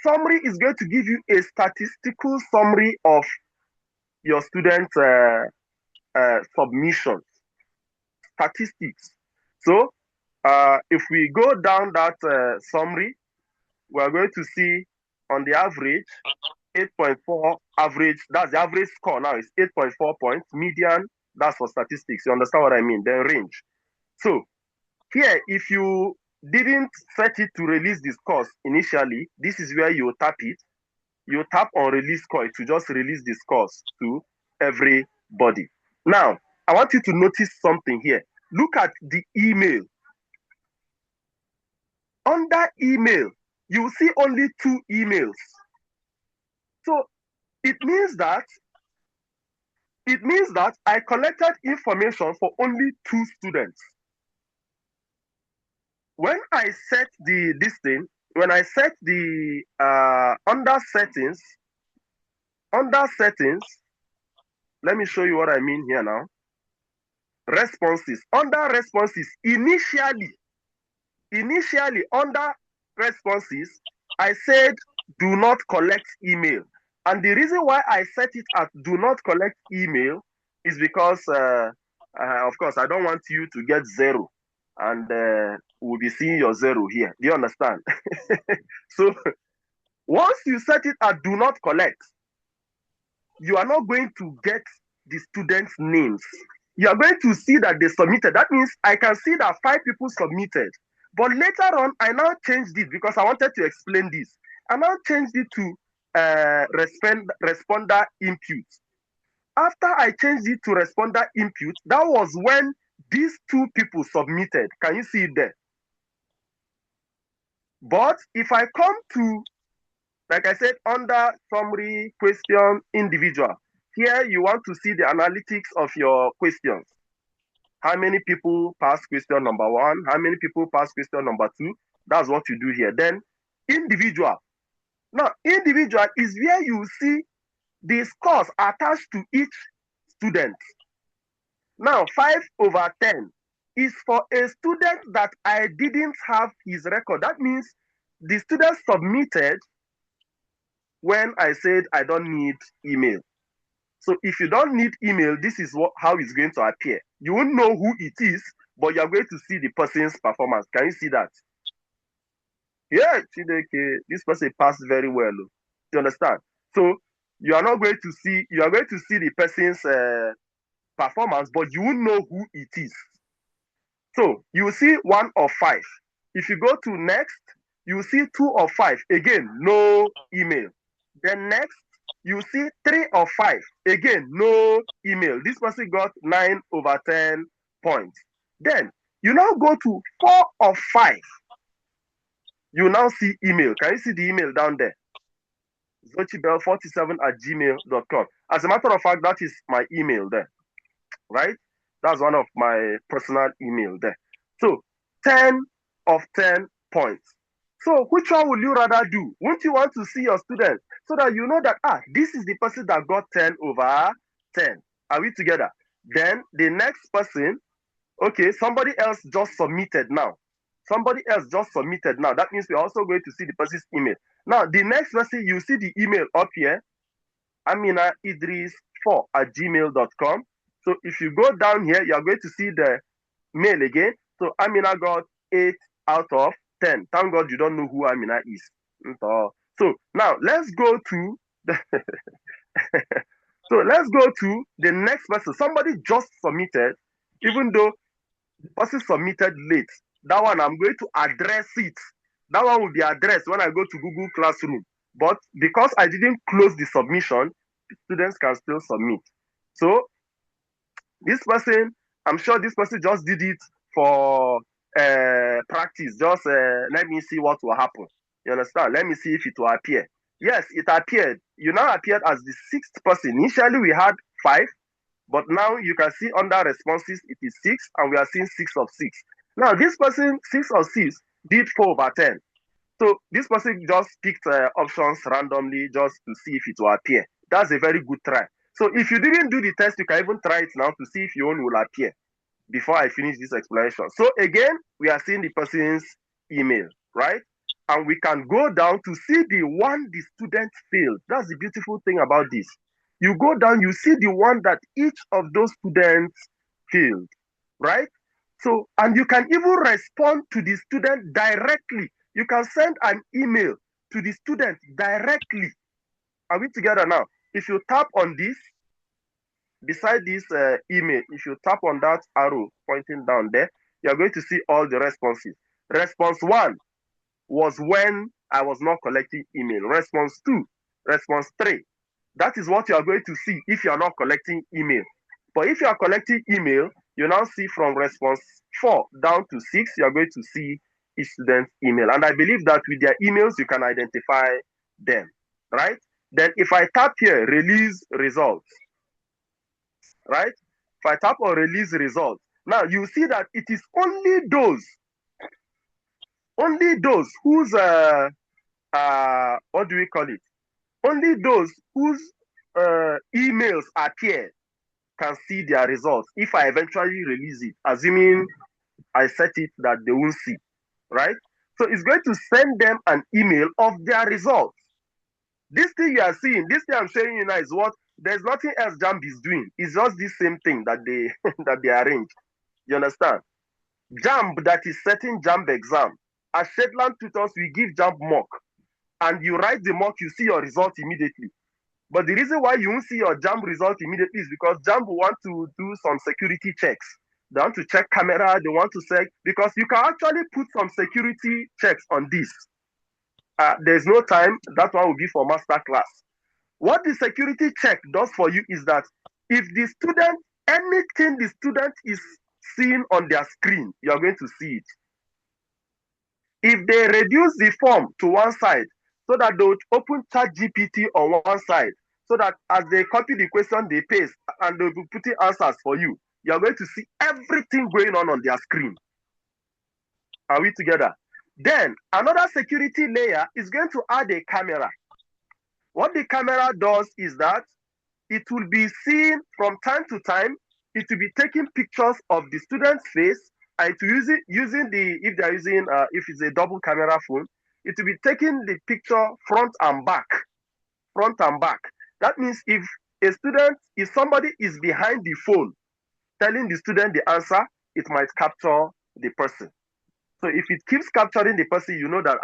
Summary is going to give you a statistical summary of your students' submissions, statistics. So if we go down that summary, we are going to see on the average, 8.4 average, that's the average score now is 8.4 points. Median, that's for statistics. You understand what I mean? Then range. So here, if you didn't set it to release this course initially, this is where you tap it. You tap on release score to just release this course to everybody. Now, I want you to notice something here. Look at the email. Under email, you will see only 2 emails. So it means that I collected information for only 2 students. When I set this thing, when I set the under settings, let me show you what I mean here now. Responses. Under responses, initially under responses, I said do not collect email. And the reason why I set it as do not collect email is because, of course, I don't want you to get 0. And we'll be seeing your 0 here. Do you understand? So once you set it as do not collect, you are not going to get the students' names. You are going to see that they submitted. That means I can see that 5 people submitted. But later on, I now changed it because I wanted to explain this. I now changed it to responder input. After I changed it to responder input, that was when these 2 people submitted. Can you see it there? But if I come to, like I said, under summary, question, individual, here you want to see the analytics of your questions. How many people pass question number 1? How many people pass question number 2? That's what you do here. Then individual. Now, individual is where you see the scores attached to each student. Now, 5/10 is for a student that I didn't have his record. That means the student submitted when I said I don't need email. So if you don't need email, this is how it's going to appear. You won't know who it is, but you're going to see the person's performance. Can you see that? Yeah, Chideke, this person passed very well. Do you understand? So you are not going to see, you are going to see the person's performance, but you won't know who it is. So you will see 1 of 5. If you go to next, you will see 2 of 5. Again, no email. Then next, you see 3 or 5. Again, no email. This person got 9/10 points. Then you now go to 4 or 5. You now see email. Can you see the email down there? zochibel47@gmail.com. As a matter of fact, that is my email there, right? That's one of my personal email there. So 10 of 10 points. So which one will you rather do? Wouldn't you want to see your students so that you know that, this is the person that got 10/10? Are we together? Then the next person, okay, somebody else just submitted now. Somebody else just submitted now. That means we're also going to see the person's email. Now, the next person, you see the email up here, aminaidris4@gmail.com. So if you go down here, you're going to see the mail again. So Amina got 8/10. Thank God you don't know who Amina is. So now let's go to the the next person. Somebody just submitted, even though the person submitted late. That one I'm going to address it. That one will be addressed when I go to Google Classroom. But because I didn't close the submission, students can still submit. So this person, I'm sure this person just did it for practice. Just let me see what will happen. You understand? Let me see if it will appear. Yes, it appeared. You now appeared as the 6th person. Initially, we had 5, but now you can see under responses, it is 6, and we are seeing 6 of 6. Now, this person, 6 of 6, did 4/10. So this person just picked options randomly just to see if it will appear. That's a very good try. So if you didn't do the test, you can even try it now to see if your own will appear before I finish this explanation. So again, we are seeing the person's email, right? And we can go down to see the one the student failed. That's the beautiful thing about this. You go down, you see the one that each of those students failed, right? So, and you can even respond to the student directly. You can send an email to the student directly. Are we together now? If you tap on this, beside this email, if you tap on that arrow pointing down there, you're going to see all the responses. Response 1 was when I was not collecting email. Response 2, response 3. That is what you are going to see if you are not collecting email. But if you are collecting email, you now see from response 4 down to 6, you are going to see each student's email. And I believe that with their emails, you can identify them, right? Then if I tap here, release results, right? If I tap on release results, now you see that it is only those whose, what do we call it? Only those whose emails appear can see their results if I eventually release it, assuming I set it that they won't see, right? So it's going to send them an email of their results. This thing you are seeing, this thing I'm showing you now is what, there's nothing else JAMB is doing. It's just the same thing that they that they arrange. You understand? JAMB that is setting JAMB exam. As Shetland tutors, we give JAMB mock. And you write the mock, you see your result immediately. But the reason why you won't see your JAMB result immediately is because JAMB want to do some security checks. They want to check camera, they want to check, because you can actually put some security checks on this. There's no time, that one will be for master class. What the security check does for you is that if the student, anything the student is seeing on their screen, you're going to see it. If they reduce the form to one side, so that they would open ChatGPT on one side, so that as they copy the question, they paste, and they'll be putting answers for you, you're going to see everything going on their screen. Are we together? Then another security layer is going to add a camera. What the camera does is that it will be seen from time to time. It will be taking pictures of the student's face, and it will using the, if they're using, if it's a double camera phone, it will be taking the picture front and back. Front and back. That means if somebody is behind the phone telling the student the answer, it might capture the person. So if it keeps capturing the person, you know that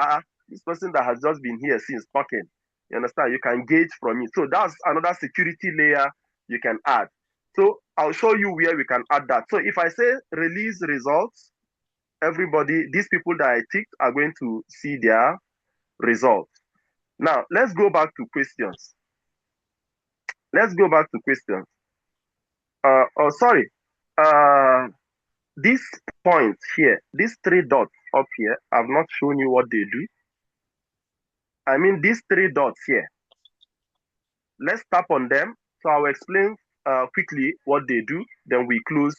this person that has just been here since talking. You understand? You can gauge from it. So that's another security layer you can add. So I'll show you where we can add that. So if I say release results, everybody, these people that I ticked are going to see their results. Now, let's go back to questions. let's go back to questions. Oh, sorry. This point here, these three dots up here, I've not shown you what they do. I mean, these three dots here. Let's tap on them. So I'll explain quickly what they do. Then we close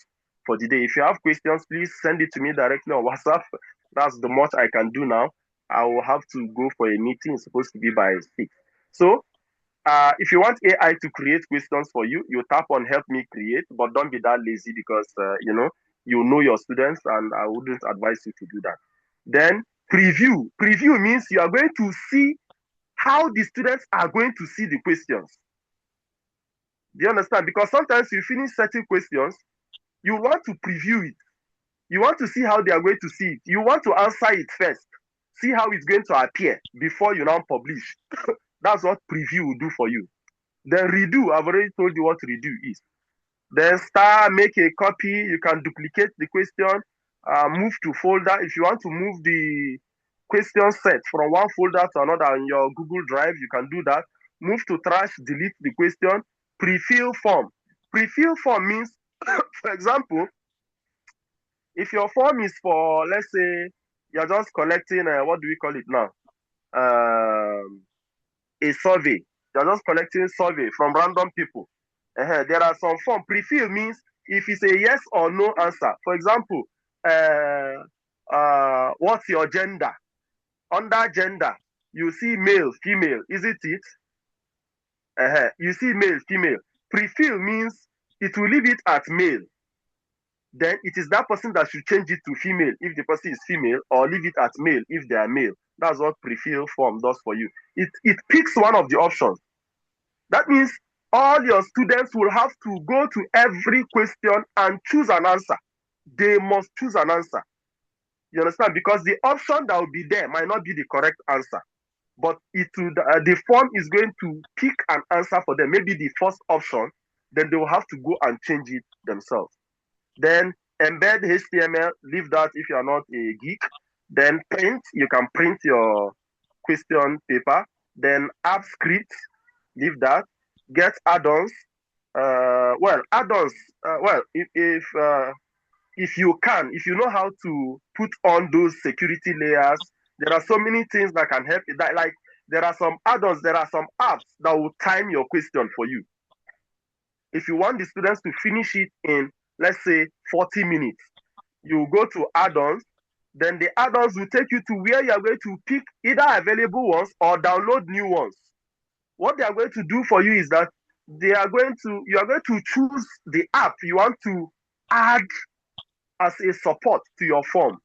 for the day. If you have questions, please send it to me directly on WhatsApp. That's the much I can do now. I will have to go for a meeting. It's supposed to be by 6. So if you want AI to create questions for you, you tap on help me create, but don't be that lazy because, you know your students and I wouldn't advise you to do that. Then preview. Preview means you are going to see how the students are going to see the questions. Do you understand? Because sometimes you finish certain questions, you want to preview it. You want to see how they are going to see it. You want to answer it first. See how it's going to appear before you now publish. That's what preview will do for you. Then redo. I've already told you what redo is. Then make a copy. You can duplicate the question. Move to folder. If you want to move the question set from one folder to another on your Google Drive, you can do that. Move to trash, delete the question. Prefill form. Prefill form means, for example, if your form is for, let's say, you're just collecting, what do we call it now? A survey. You're just collecting survey from random people. There are some form. Prefill means if it's a yes or no answer. For example, what's your gender? Under gender, you see male, female, isn't it? You see male, female. Prefill means it will leave it at male. Then it is that person that should change it to female if the person is female, or leave it at male if they are male. That's what prefill form does for you. It picks one of the options. That means all your students will have to go to every question and choose an answer. They must choose an answer. You understand? Because the option that will be there might not be the correct answer. But the form is going to pick an answer for them. Maybe the first option, then they will have to go and change it themselves. Then embed HTML, leave that if you are not a geek. Then print, you can print your question paper. Then app script, leave that. Get add-ons. Add-ons. If you know how to put on those security layers, there are so many things that can help. Like there are some add-ons, there are some apps that will time your question for you. If you want the students to finish it in, let's say, 40 minutes, you go to add-ons, then the add-ons will take you to where you are going to pick either available ones or download new ones. What they are going to do for you is that you are going to choose the app you want to add as a support to your form.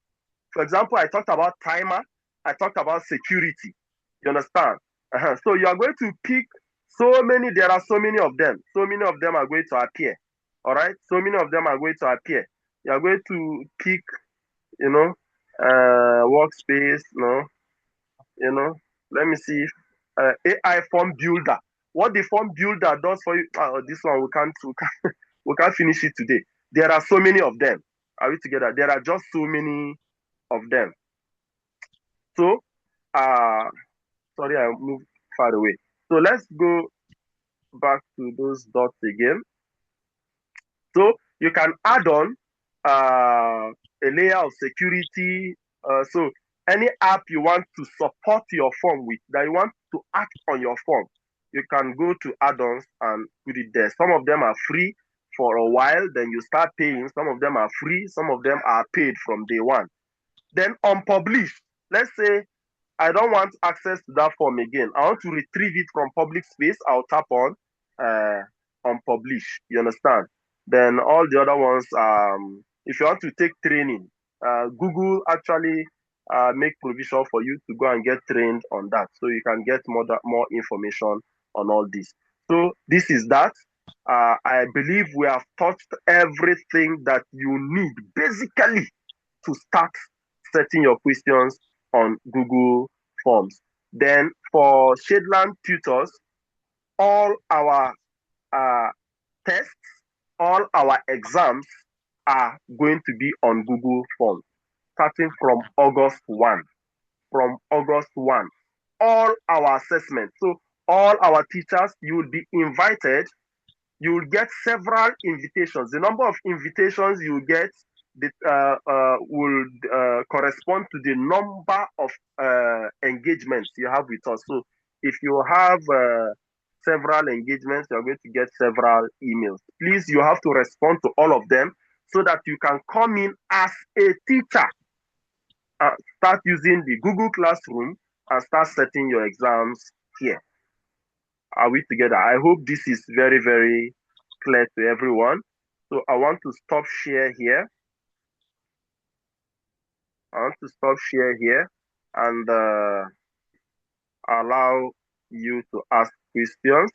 For example, I talked about timer, I talked about security. You understand? So you are going to pick there are so many of them. So many of them are going to appear. All right? So many of them are going to appear. You are going to pick, workspace, let me see. AI form builder. What the form builder does for you, this one we can't finish it today. There are so many of them. Are we together? There are just so many of them. So, sorry, I moved far away. So let's go back to those dots again. So you can add on a layer of security. So any app you want to support your form with, that you want to act on your form, you can go to add-ons and put it there. Some of them are free for a while, then you start paying. Some of them are free, some of them are paid from day one. Then on publish, let's say I don't want access to that form again. I want to retrieve it from public space. I'll tap on publish. You understand? Then all the other ones, if you want to take training, Google actually make provision for you to go and get trained on that, so you can get more information on all this. So this is that. I believe we have touched everything that you need basically to start setting your questions on Google Forms. Then for Shadeland Tutors, all our tests, all our exams are going to be on Google Forms, starting from August 1. From August 1, all our assessments. So all our teachers, you will be invited you will get several invitations. The number of invitations you get will correspond to the number of engagements you have with us. So if you have several engagements, you're going to get several emails. Please, you have to respond to all of them so that you can come in as a teacher. Start using the Google Classroom and start setting your exams here. Are we together? I hope this is very, very clear to everyone. So I want to stop share here. And allow you to ask questions.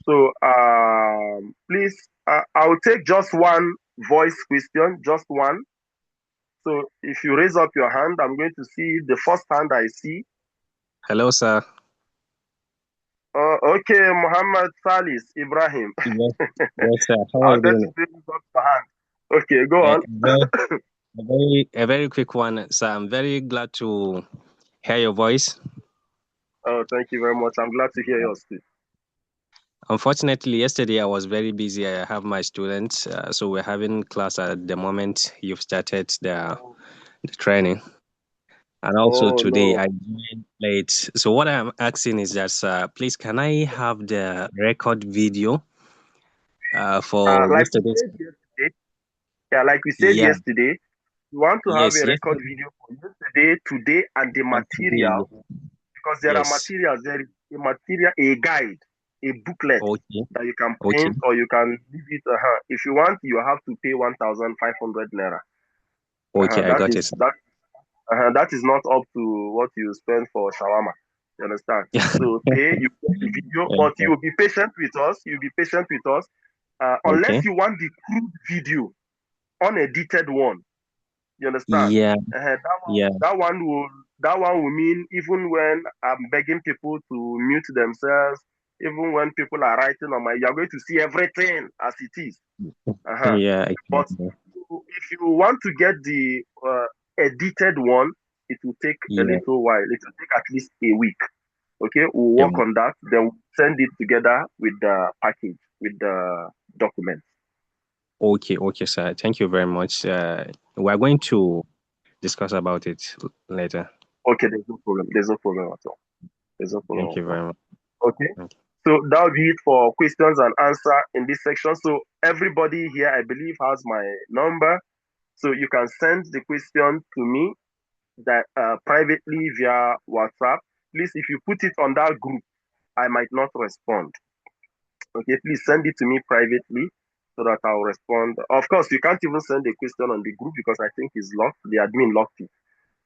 So please, I'll take just one voice question, just one. So if you raise up your hand, I'm going to see the first hand I see. Hello, sir. Okay, Muhammad Salis Ibrahim. Yes, sir. How are you doing? Okay, go on. A very quick one, sir. I'm very glad to hear your voice. Oh, thank you very much. I'm glad to hear yours too. Unfortunately, yesterday I was very busy. I have my students, so we're having class at the moment you've started the training. And also today I joined late. So what I'm asking is that, please, can I have the record video for like yesterday's? Like we said yesterday, you want to have a record video for yesterday, today, and the material, because there are materials. There is a material, a guide, a booklet that you can print or you can leave it. If you want, you have to pay 1,500 naira. Okay, I got it. That is not up to what you spend for shawarma. You understand? So pay, you get the video, but you will be patient with us. You'll be patient with us. Unless you want the crude video, unedited one. You understand? Yeah. That one will mean even when I'm begging people to mute themselves, even when people are writing on my, you're going to see everything as it is. Yeah. But if you want to get the edited one, it will take a little while. It will take at least a week. Okay, we'll work on that. Then we'll send it together with the package, with the documents. Okay, sir. Thank you very much. We're going to discuss about it later. Okay, there's no problem. There's no problem at all. Thank you very much. Okay. So that'll be it for questions and answer in this section. So everybody here, I believe, has my number. So you can send the question to me that privately via WhatsApp. Please, if you put it on that group, I might not respond. Okay, please send it to me privately so that I'll respond. Of course, you can't even send a question on the group because I think it's locked. The admin locked it.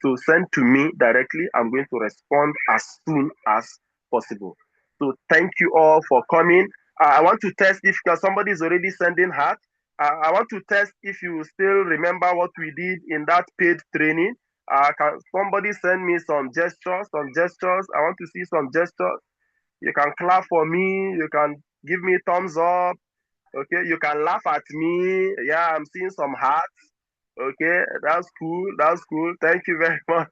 So send to me directly. I'm going to respond as soon as possible. So thank you all for coming. I want to test if somebody is already sending heart. I want to test if you still remember what we did in that paid training. Can somebody send me some gestures? I want to see some gestures. You can clap for me. You can give me thumbs up. Okay, you can laugh at me. Yeah, I'm seeing some hearts. Okay, that's cool. Thank you very much.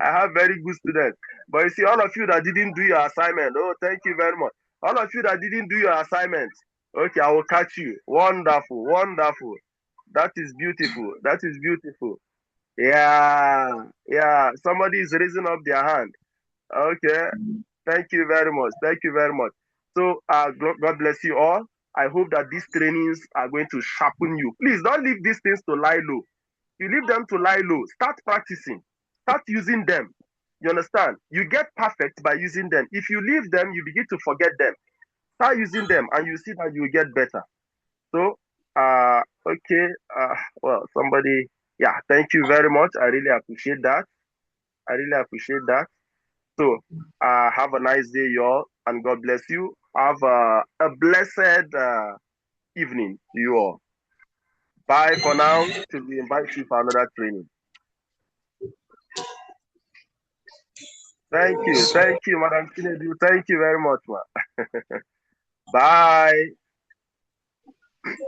I have very good students. But you see, all of you that didn't do your assignment, thank you very much. All of you that didn't do your assignment, okay, I will catch you. Wonderful. That is beautiful. Yeah. Somebody is raising up their hand. Okay. Thank you very much. So, God bless you all. I hope that these trainings are going to sharpen you. Please don't leave these things to lie low. You leave them to lie low. Start practicing. Start using them. You understand? You get perfect by using them. If you leave them, you begin to forget them. Start using them and you see that you will get better. So, okay. Somebody, thank you very much. I really appreciate that. So, have a nice day, y'all, and God bless you. Have a blessed evening to you all. Bye for now, till we invite you for another training. Thank you, Madam Chinedu. Thank you very much, ma. Bye.